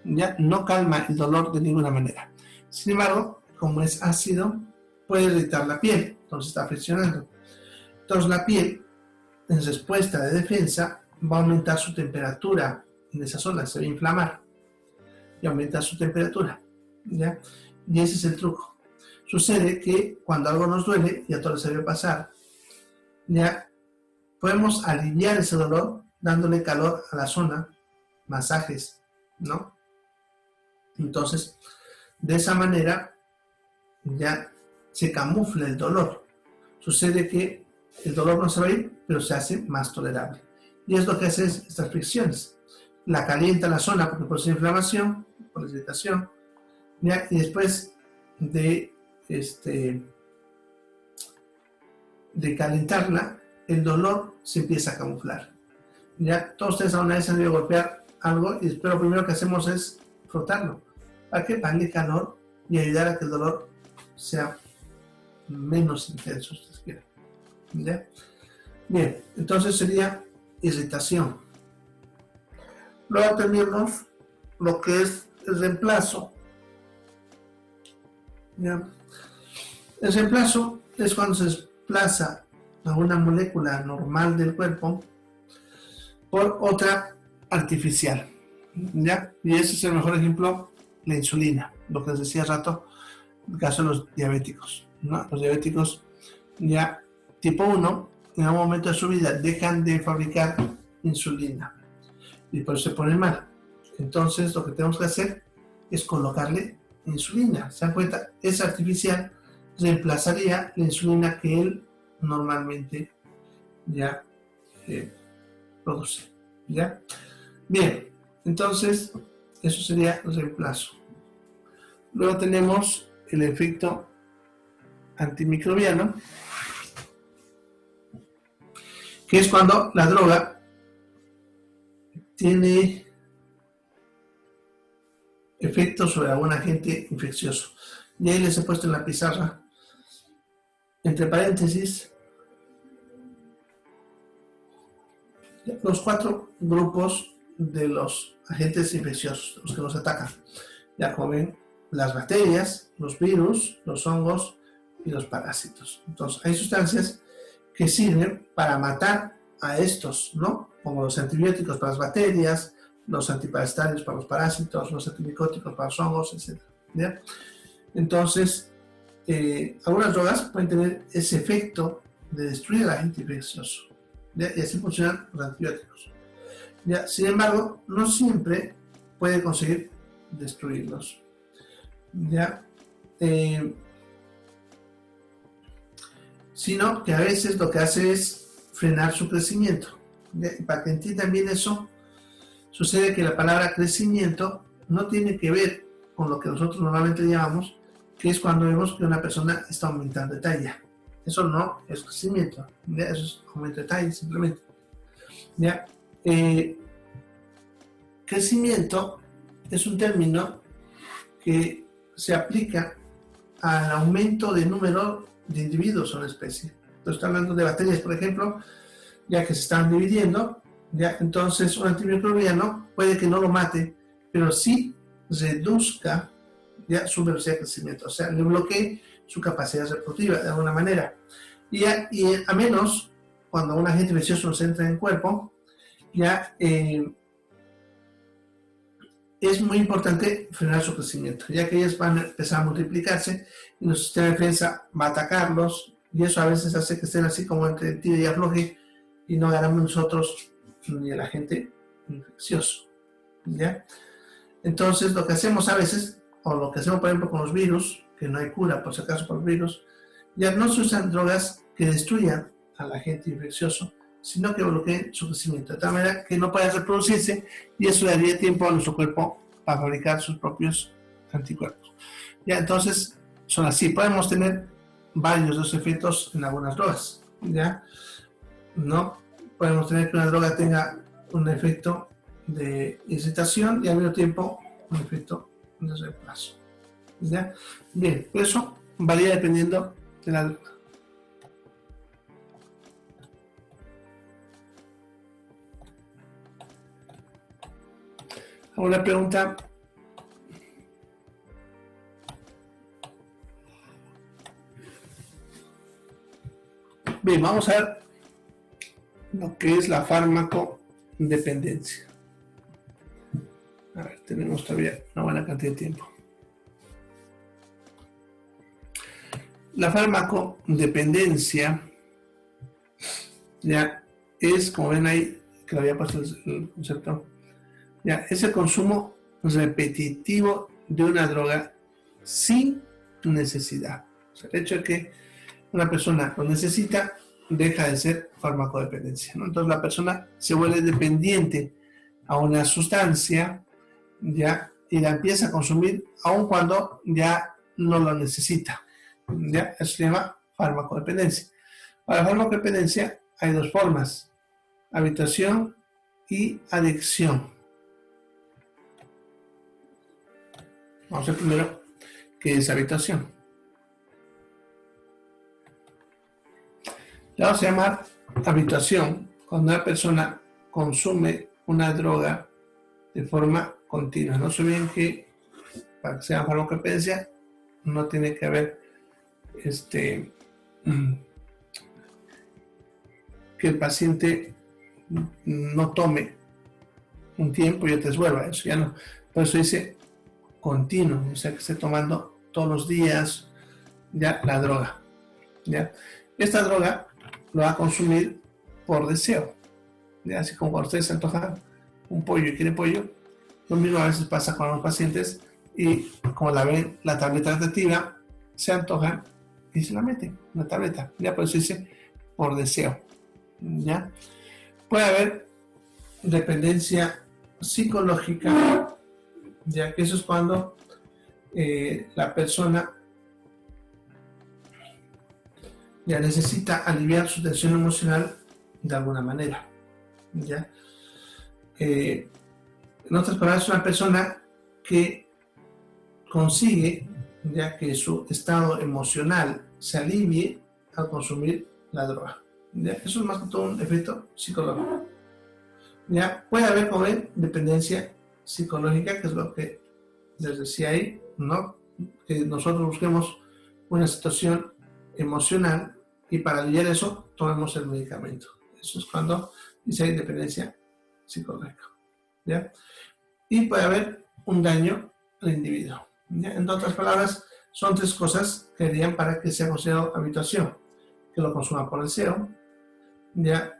ya no calma el dolor de ninguna manera. Sin embargo, como es ácido, puede irritar la piel, entonces está friccionando. Entonces la piel, en respuesta de defensa, va a aumentar su temperatura en esa zona, se va a inflamar y aumenta su temperatura, ¿ya? Y ese es el truco. Sucede que cuando algo nos duele, y a todos les debe pasar, ya podemos aliviar ese dolor dándole calor a la zona, masajes, ¿no? Entonces, de esa manera ya se camufla el dolor. Sucede que el dolor no se va a ir, pero se hace más tolerable. Y es lo que hace estas fricciones. La calienta la zona porque produce inflamación, por la irritación, ¿ya? Y después de calentarla, el dolor se empieza a camuflar. Ya todos ustedes alguna vez han debido golpear algo y después lo primero que hacemos es frotarlo. ¿Para qué? Para darle calor y ayudar a que el dolor sea menos intenso, si ustedes quieren. ¿Ya? Bien, entonces sería irritación. Luego tenemos lo que es el reemplazo. ¿Ya? El reemplazo es cuando se desplaza a una molécula normal del cuerpo por otra artificial, ¿ya? Y ese es el mejor ejemplo, la insulina, lo que les decía hace rato, en el caso de los diabéticos, ¿no? Los diabéticos ya tipo 1, en algún momento de su vida dejan de fabricar insulina y por eso se ponen mal. Entonces lo que tenemos que hacer es colocarle insulina. ¿Se dan cuenta? Esa artificial reemplazaría la insulina que él normalmente ya produce, ¿ya? Bien, entonces eso sería el reemplazo. Luego tenemos el efecto antimicrobiano, que es cuando la droga tiene efecto sobre algún agente infeccioso. Y ahí les he puesto en la pizarra, entre paréntesis, los 4 grupos de los agentes infecciosos, los que nos atacan. Ya como ven, las bacterias, los virus, los hongos y los parásitos. Entonces, hay sustancias que sirven para matar a estos, ¿no? Como los antibióticos para las bacterias, los antiparasitarios para los parásitos, los antimicóticos para los hongos, etc. ¿Ya? Entonces, algunas drogas pueden tener ese efecto de destruir al agente infeccioso, ¿ya? Y así funcionan los antibióticos. ¿ya? Sin embargo, no siempre puede conseguir destruirlos, ¿ya? Sino que a veces lo que hace es frenar su crecimiento. ¿Ya? Para que entiendan bien eso, sucede que la palabra crecimiento no tiene que ver con lo que nosotros normalmente llamamos, que es cuando vemos que una persona está aumentando de talla. Eso no es crecimiento, ¿ya? Eso es aumento de talla simplemente. ¿Ya? Crecimiento es un término que se aplica al aumento de número de individuos en una especie. Entonces, está hablando de bacterias, por ejemplo, ya que se están dividiendo, ¿ya? Entonces un antimicrobiano puede que no lo mate, pero sí reduzca, ¿ya?, su velocidad de crecimiento, o sea, le bloquee su capacidad reproductiva de alguna manera. Y a menos cuando un agente infeccioso nos entra en el cuerpo, ya es muy importante frenar su crecimiento, ya que ellas van a empezar a multiplicarse y nuestro sistema de defensa va a atacarlos, y eso a veces hace que estén así como entre tiro y afloje, y no ganamos nosotros ni el agente infeccioso, ¿ya? Entonces, lo que hacemos a veces, o lo que hacemos por ejemplo con los virus, que no hay cura por si acaso por virus, ya no se usan drogas que destruyan al agente infeccioso, sino que bloqueen su crecimiento, de tal manera que no pueda reproducirse, y eso le daría tiempo a nuestro cuerpo para fabricar sus propios anticuerpos. Ya, entonces, son así. Podemos tener varios de los efectos en algunas drogas, ¿ya? No podemos tener que una droga tenga un efecto de incitación y al mismo tiempo un efecto de reemplazo, ¿ya? Bien, eso varía dependiendo de la droga. Una pregunta. Bien, vamos a ver lo que es la farmacodependencia. A ver, tenemos todavía una buena cantidad de tiempo. La farmacodependencia ya es, como ven ahí, que lo había puesto el concepto, ya, es el consumo repetitivo de una droga sin necesidad. O sea, el hecho de que una persona lo necesita deja de ser farmacodependencia, ¿no? Entonces la persona se vuelve dependiente a una sustancia, ya, y la empieza a consumir aun cuando ya no lo necesita, ¿ya? Eso se llama farmacodependencia. Para la farmacodependencia hay dos formas: habituación y adicción. Vamos a ver primero qué es habituación. Le vamos a llamar habituación cuando una persona consume una droga de forma continua. No se olviden que para que sea farmacodependencia no tiene que haber que el paciente no tome un tiempo y otros vuelva. Eso ya no. Por eso dice continuo, o sea que esté tomando todos los días ya la droga, ¿ya? Esta droga lo va a consumir por deseo, ¿ya? Así como cuando ustedes se antojan un pollo y quieren pollo, lo mismo a veces pasa con los pacientes, y como la ven la tableta radioactiva, se antojan y se la meten, una tableta, ya, por eso dice por deseo, ¿ya? Puede haber dependencia psicológica, ya que eso es cuando la persona ya necesita aliviar su tensión emocional de alguna manera, ¿ya? En otras palabras, es una persona que consigue, ya, que su estado emocional se alivie al consumir la droga, ¿ya? Eso es más que todo un efecto psicológico, ¿ya? Puede haber, como ven, dependencia psicológica, que es lo que les decía ahí, ¿no? Que nosotros busquemos una situación emocional y para aliviar eso tomemos el medicamento. Eso es cuando dice hay dependencia psicológica, ¿ya? Y puede haber un daño al individuo, ¿ya? En otras palabras, son tres cosas que harían para que sea considerado habituación: que lo consuma por deseo, ¿ya?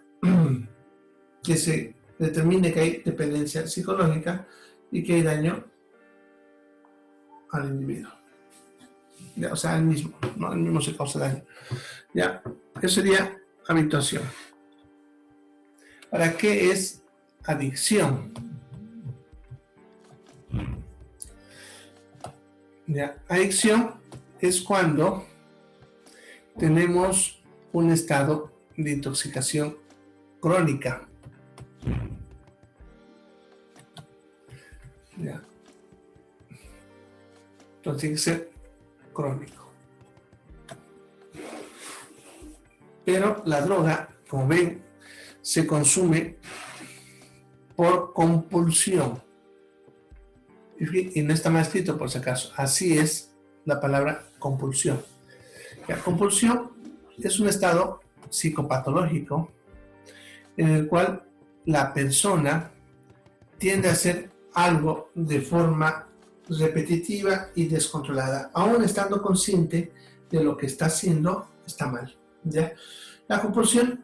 Que se determine que hay dependencia psicológica y que hay daño al individuo. Ya, o sea, el mismo, ¿no? El mismo se causa daño. Ya, eso sería habituación. ¿Para qué es adicción? Ya, adicción es cuando tenemos un estado de intoxicación crónica. Ya. Entonces tiene que ser crónico. Pero la droga, como ven, se consume por compulsión. Y no está mal escrito por si acaso. Así es la palabra compulsión. La compulsión es un estado psicopatológico en el cual la persona tiende a hacer algo de forma repetitiva y descontrolada, aún estando consciente de lo que está haciendo está mal. ¿Ya? La compulsión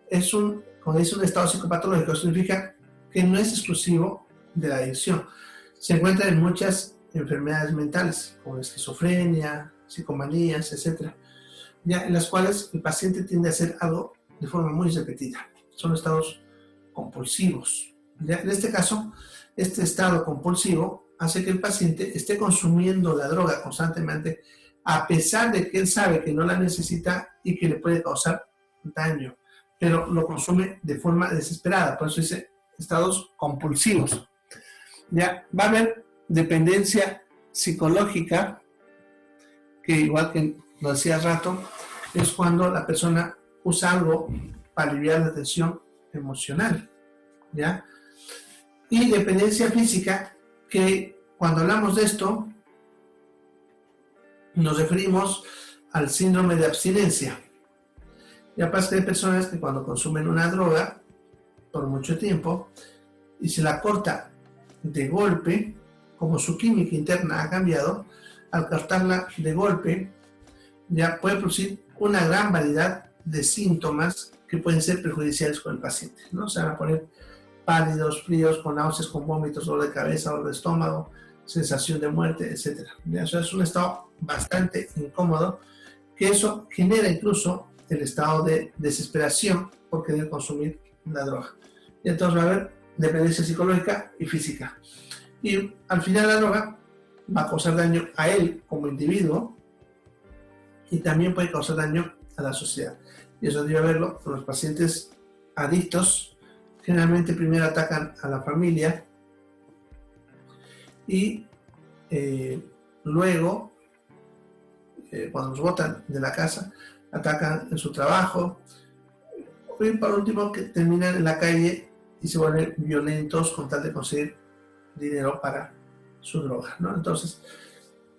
es cuando dice un estado psicopatológico, significa que no es exclusivo de la adicción. Se encuentra en muchas enfermedades mentales, como esquizofrenia, psicomanías, etc., ya, en las cuales el paciente tiende a hacer algo de forma muy repetida. Son estados compulsivos. ¿Ya? En este caso, este estado compulsivo hace que el paciente esté consumiendo la droga constantemente, a pesar de que él sabe que no la necesita y que le puede causar daño, pero lo consume de forma desesperada. Por eso dice estados compulsivos. Ya, va a haber dependencia psicológica, que igual que lo decía hace rato, es cuando la persona usa algo para aliviar la tensión emocional, ¿ya? Y dependencia física, que cuando hablamos de esto, nos referimos al síndrome de abstinencia. Ya pasa que hay personas que cuando consumen una droga por mucho tiempo y se la corta de golpe, como su química interna ha cambiado, al cortarla de golpe, ya puede producir una gran variedad de síntomas que pueden ser perjudiciales con el paciente, ¿no? Se van a poner pálidos, fríos, con náuseas, con vómitos, dolor de cabeza, dolor de estómago, sensación de muerte, etc. ¿Ya? O sea, es un estado bastante incómodo, que eso genera incluso el estado de desesperación por querer consumir la droga. Y entonces va a haber dependencia psicológica y física. Y al final la droga va a causar daño a él como individuo y también puede causar daño a la sociedad. Y eso debe verlo con los pacientes adictos. Generalmente primero atacan a la familia y luego, cuando los botan de la casa, atacan en su trabajo. Y por último, que terminan en la calle y se vuelven violentos con tal de conseguir dinero para su droga, ¿no? Entonces,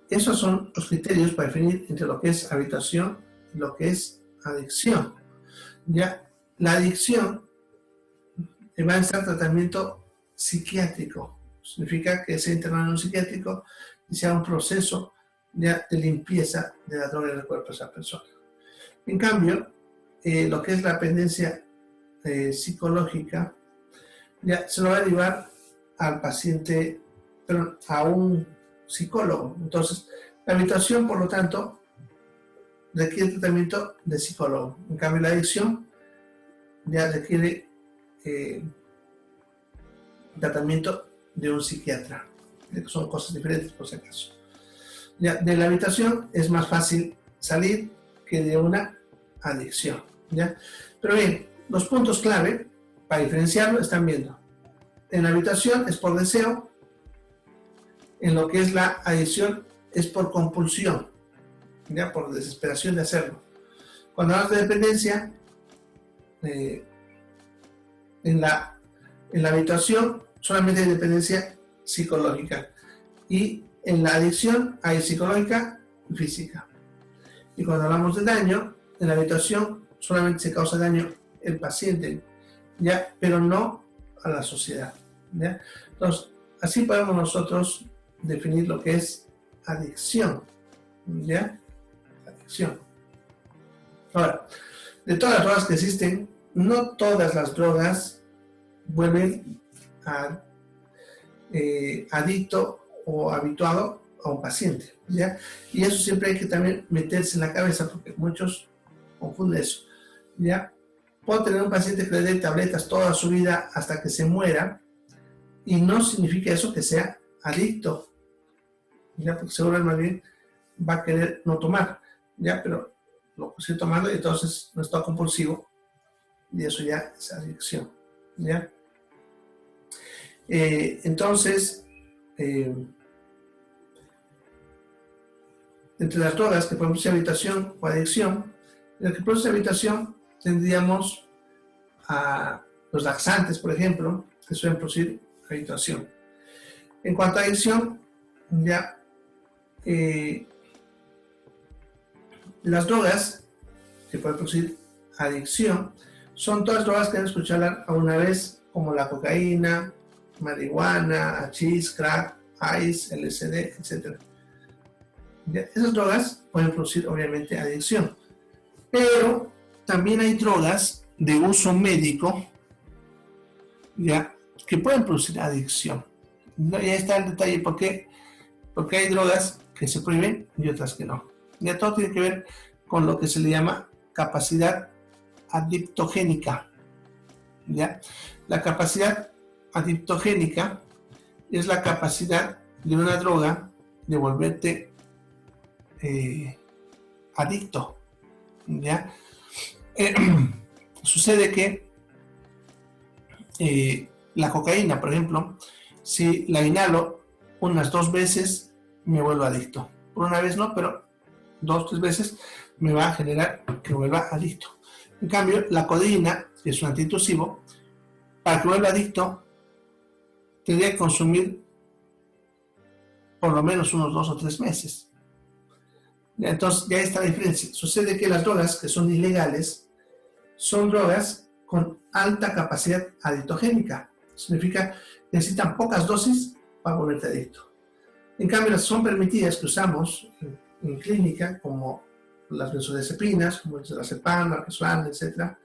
esos son los criterios para definir entre lo que es habituación y lo que es adicción. Ya, la adicción va a estar tratamiento psiquiátrico. Significa que se interna en un psiquiátrico y se haga un proceso de limpieza de la droga en el cuerpo de esa persona. En cambio, lo que es la dependencia psicológica, ya se lo va a derivar al paciente, pero a un psicólogo. Entonces, la habituación, por lo tanto, requiere tratamiento de psicólogo. En cambio, la adicción ya requiere tratamiento de un psiquiatra. Son cosas diferentes, por si acaso. Ya, de la habituación es más fácil salir que de una adicción. ¿Ya? Pero bien, los puntos clave para diferenciarlo están viendo. En la habituación es por deseo, en lo que es la adicción es por compulsión, ¿ya? Por desesperación de hacerlo. Cuando hablas de dependencia, en la habituación solamente hay dependencia psicológica y en la adicción hay psicológica y física. Y cuando hablamos de daño, en la habituación solamente se causa daño el paciente, ¿ya? Pero no a la sociedad, ¿ya? Entonces, así podemos nosotros definir lo que es adicción, ¿ya? Adicción. Ahora, de todas las drogas que existen, no todas las drogas vuelven adicto o habituado a un paciente, ¿ya? Y eso siempre hay que también meterse en la cabeza, porque muchos confunden eso, ¿ya? Puedo tener un paciente que le dé tabletas toda su vida hasta que se muera, y no significa eso que sea adicto, ¿ya? Porque seguro más bien va a querer no tomar, ¿ya? Pero lo estoy tomando y entonces no está compulsivo, y eso ya es adicción, ¿ya? Entonces, entre las drogas que pueden producir habitación o adicción, en el que produce habitación tendríamos a los laxantes, por ejemplo, que suelen producir habitación. En cuanto a adicción, ya las drogas que pueden producir adicción son todas drogas que han escuchado hablar alguna vez, como la cocaína, marihuana, hachís, crack, ice, LSD, etc. Esas drogas pueden producir obviamente adicción, pero también hay drogas de uso médico, ¿ya?, que pueden producir adicción. Y ahí está el detalle, porque hay drogas que se prohíben y otras que no. Ya todo tiene que ver con lo que se le llama capacidad adiptogénica, ¿ya? La capacidad adiptogénica es la capacidad de una droga de volverte adicto, ¿ya? Sucede que la cocaína, por ejemplo, si la inhalo unas 2 veces, me vuelvo adicto. Por una vez no, pero 2 o 3 veces me va a generar que me vuelva adicto. En cambio, la codeína, que es un antiintusivo, para que vuelva adicto, tendría que consumir por lo menos unos 2 o 3 meses. Entonces, ya está la diferencia. Sucede que las drogas que son ilegales son drogas con alta capacidad adictogénica. Significa que necesitan pocas dosis para volverte adicto. En cambio, las son permitidas que usamos en clínica, como las benzodiazepinas, como el diazepam, la Alprazolam, etc.,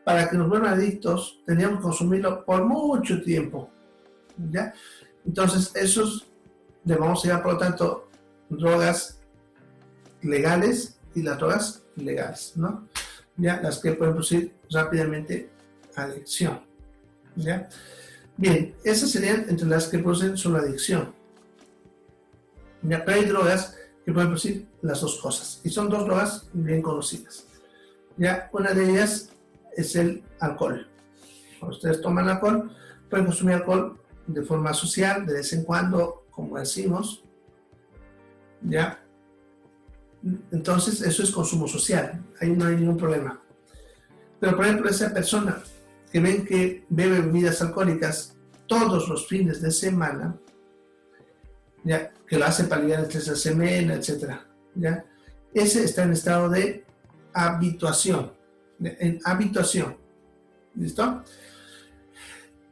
para que nos vuelvan adictos, tendríamos que consumirlo por mucho tiempo, ¿ya? Entonces, esos le vamos a llamar, por lo tanto, drogas legales y las drogas ilegales, ¿no? Ya, las que pueden producir rápidamente adicción, ¿ya? Bien, esas serían entre las que producen solo adicción. Ya, pero hay drogas que pueden producir las dos cosas, y son 2 drogas bien conocidas. Ya, una de ellas es el alcohol. Cuando ustedes toman alcohol, pueden consumir alcohol de forma social, de vez en cuando, como decimos, ya. Entonces, eso es consumo social, ahí no hay ningún problema. Pero, por ejemplo, esa persona que ven que bebe bebidas alcohólicas todos los fines de semana, ya, que lo hace para aliviar el estrés de la semana, etc., ya, ese está en estado de habituación, ¿listo?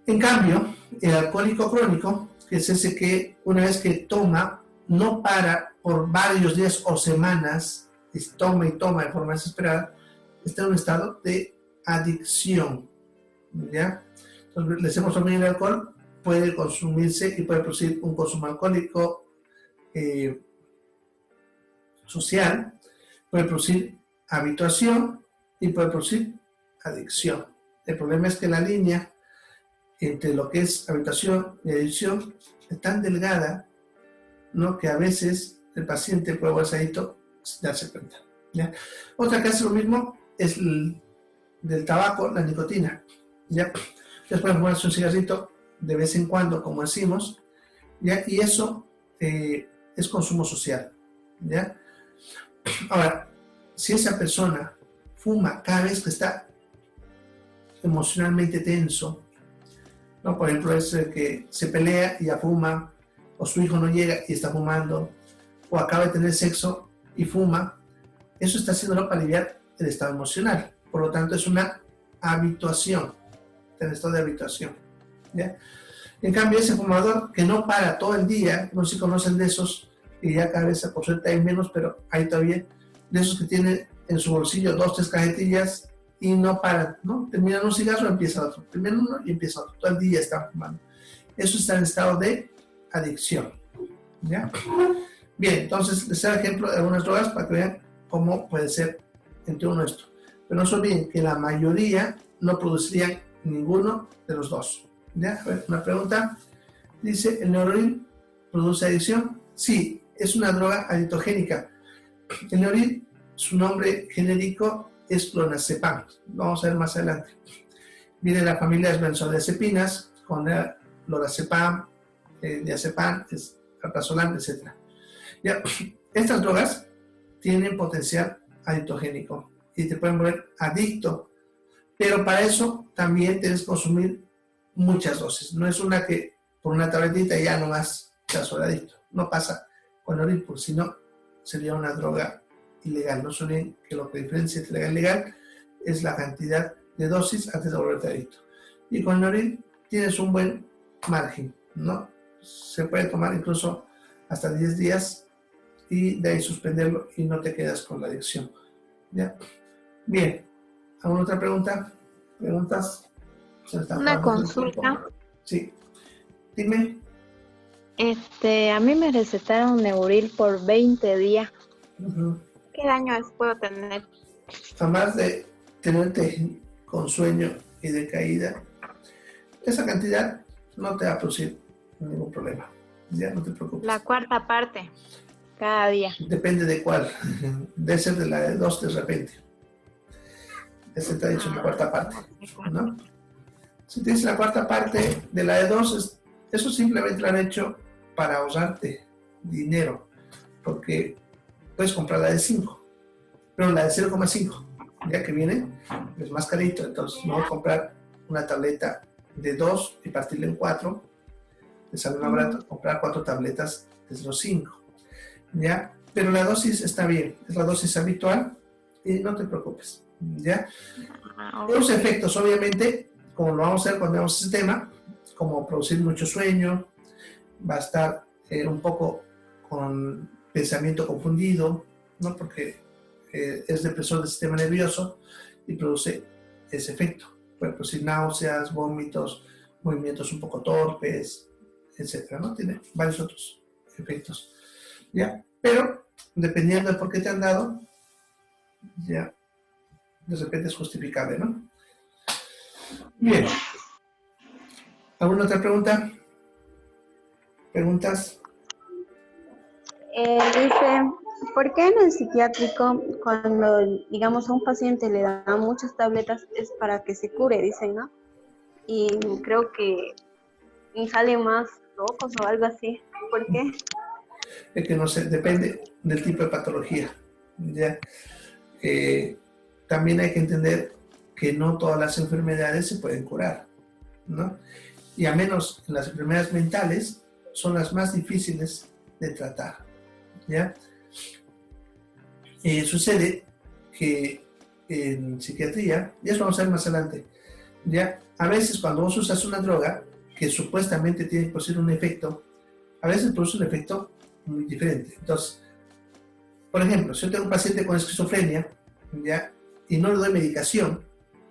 En cambio, el alcohólico crónico, que es ese que una vez que toma, no para por varios días o semanas, y toma de forma desesperada, está en un estado de adicción, ¿ya? Entonces, les hemos hablado, el alcohol puede consumirse y puede producir un consumo alcohólico social, puede producir habituación y puede producir adicción. El problema es que la línea entre lo que es habituación y adicción es tan delgada, ¿no?, que a veces el paciente puede volverse adicto sin darse cuenta, ¿ya? Otra que hace lo mismo es el del tabaco, la nicotina, ¿ya? Ustedes pueden fumarse un cigarrito de vez en cuando, como decimos, ¿ya? Y eso es consumo social, ¿ya? Ahora, si esa persona fuma cada vez que está emocionalmente tenso, ¿no? Por ejemplo, es que se pelea y ya fuma, o su hijo no llega y está fumando, o acaba de tener sexo y fuma, eso está haciéndolo para aliviar el estado emocional. Por lo tanto, es una habituación, el estado de habituación, ¿ya? En cambio, ese fumador que no para todo el día, no sé si conocen de esos, y ya cada vez por suerte hay menos, pero hay todavía de esos que tienen en su bolsillo 2 o 3 cajetillas y no paran, ¿no? Terminan un cigarro, empieza otro, terminan uno y empieza otro, todo el día están fumando. Eso está en estado de adicción, ¿ya? Bien, entonces les doy ejemplo de algunas drogas para que vean cómo puede ser entre uno esto. Pero no se olviden que la mayoría no producirían ninguno de los dos. ¿Ya? A ver, una pregunta. Dice, ¿el Neurolin produce adicción? Sí, es una droga adictogénica. El Neurolin, su nombre genérico es clonazepam. Vamos a ver más adelante. Viene de la familia de benzodiazepinas, con lorazepam, diazepam, alprazolam, etc. Ya, estas drogas tienen potencial adictogénico y te pueden volver adicto, pero para eso también tienes que consumir muchas dosis. No es una que por una tabletita ya no más te vas a volver adicto. No pasa con el Impulse, sino sería una droga ilegal. No suelen que lo que diferencia entre legal y ilegal es la cantidad de dosis antes de volverte adicto. Y con el Noril tienes un buen margen, ¿no? Se puede tomar incluso hasta 10 días y de ahí suspenderlo y no te quedas con la adicción. ¿Ya? Bien. ¿Alguna otra pregunta? ¿Preguntas? Una consulta. Sí. Dime. A mí me recetaron Neuril por 20 días. ¿Qué daños puedo tener? Además de tenerte con sueño y decaída, esa cantidad no te va a producir ningún problema. Ya no te preocupes. La cuarta parte, cada día. Depende de cuál. Debe ser de la de 2 de repente. Ese te ha dicho la cuarta parte, ¿no? Si te dice la cuarta parte de la de 2, eso simplemente lo han hecho para ahorrarte dinero, porque puedes comprar la de 5, pero la de 0,5, ya que viene, es más carito, entonces no voy a comprar una tableta de 2 y partirla en 4, te sale más barato comprar 4 tabletas de 0,5, ¿ya? Pero la dosis está bien, es la dosis habitual y no te preocupes, ¿ya? Los efectos, obviamente, como lo vamos a hacer cuando veamos ese tema, como producir mucho sueño, va a estar un poco con pensamiento confundido, ¿no? Porque es depresor del sistema nervioso y produce ese efecto. Puede producir náuseas, vómitos, movimientos un poco torpes, etcétera, ¿no? Tiene varios otros efectos, ¿ya? Pero, dependiendo de por qué te han dado, ya, de repente es justificable, ¿no? Bien. ¿Alguna otra pregunta? ¿Preguntas? Dice, ¿por qué en el psiquiátrico cuando, digamos, a un paciente le dan muchas tabletas es para que se cure, dicen, ¿no? Y creo que sale más locos o algo así. ¿Por qué? Es que no sé, depende del tipo de patología, ¿ya? También hay que entender que no todas las enfermedades se pueden curar, ¿no? Y a menos en las enfermedades mentales son las más difíciles de tratar, ¿ya? Sucede que en psiquiatría, y eso vamos a ver más adelante, ¿ya? A veces cuando vos usas una droga que supuestamente tiene que producir un efecto, a veces produce un efecto muy diferente. Entonces, por ejemplo, si yo tengo un paciente con esquizofrenia, ¿ya? Y no le doy medicación,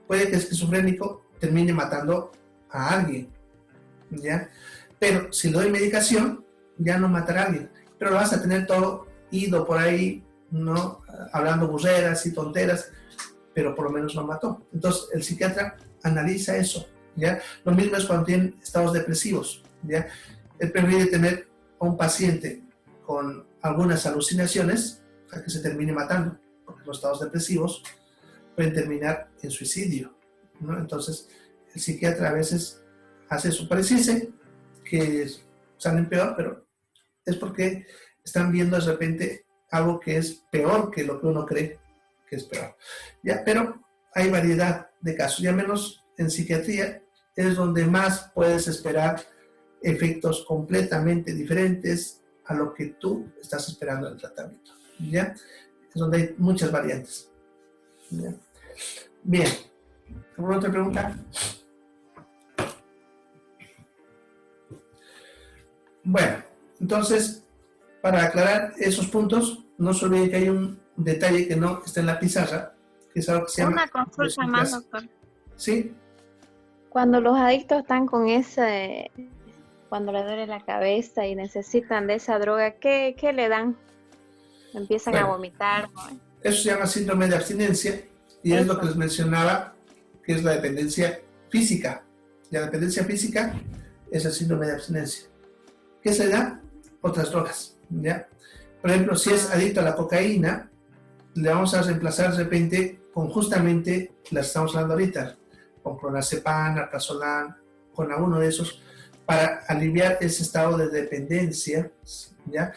puede que el esquizofrénico termine matando a alguien, ¿ya? Pero si le doy medicación, ya no matará a alguien, pero lo vas a tener todo ido por ahí, ¿no? Hablando burreras y tonteras, pero por lo menos no mató. Entonces, el psiquiatra analiza eso, ¿ya? Lo mismo es cuando tienen estados depresivos, ¿ya? Él prefiere tener a un paciente con algunas alucinaciones a que se termine matando, porque los estados depresivos pueden terminar en suicidio, ¿no? Entonces, el psiquiatra a veces hace eso. Pareciese que salen peor, pero es porque están viendo de repente algo que es peor que lo que uno cree que es peor, ¿ya? Pero hay variedad de casos, y al menos en psiquiatría es donde más puedes esperar efectos completamente diferentes a lo que tú estás esperando en el tratamiento, ¿ya? Es donde hay muchas variantes, ¿ya? Bien, ¿alguna otra pregunta? Bueno, entonces, para aclarar esos puntos, no se olviden que hay un detalle que no está en la pizarra, que es algo que se llama... Una consulta más, doctor. ¿Sí? Cuando los adictos están con ese, cuando les duele la cabeza y necesitan de esa droga, ¿qué le dan? Empiezan a vomitar, ¿no? Eso se llama síndrome de abstinencia y es lo que les mencionaba, que es la dependencia física. La dependencia física es el síndrome de abstinencia. ¿Qué se da? Otras drogas, ¿ya? Por ejemplo, si es adicto a la cocaína, le vamos a reemplazar de repente con justamente las que estamos hablando ahorita, con clonazepam, alprazolam, con alguno de esos, para aliviar ese estado de dependencia, ¿ya?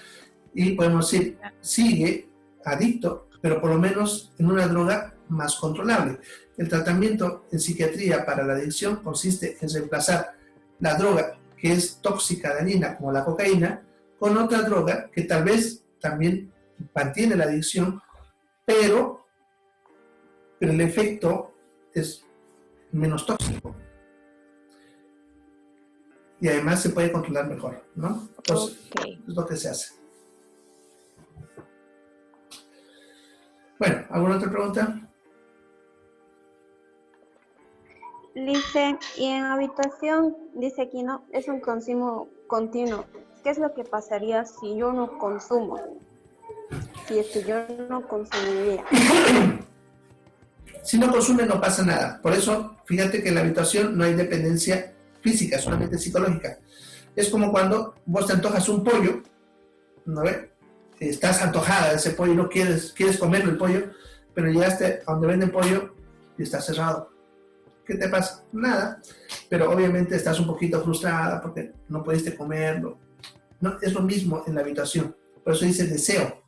Y podemos decir, sigue adicto, pero por lo menos en una droga más controlable. El tratamiento en psiquiatría para la adicción consiste en reemplazar la droga que es tóxica, dañina, como la cocaína, con otra droga que tal vez también mantiene la adicción, pero el efecto es menos tóxico. Y además se puede controlar mejor, ¿no? Entonces, es lo que se hace. Bueno, ¿alguna otra pregunta? Dice, y en habitación, dice aquí, ¿no? Es un consumo continuo. ¿Qué es lo que pasaría si yo no consumo? Si es que yo no consumiría. Si no consume no pasa nada. Por eso, fíjate que en la habitación no hay dependencia física, solamente psicológica. Es como cuando vos te antojas un pollo, ¿no ves? Estás antojada de ese pollo, no quieres comerlo el pollo, pero llegaste a donde venden pollo y está cerrado. ¿Qué te pasa? Nada. Pero obviamente estás un poquito frustrada porque no pudiste comerlo. No, es lo mismo en la habitación. Por eso dice deseo.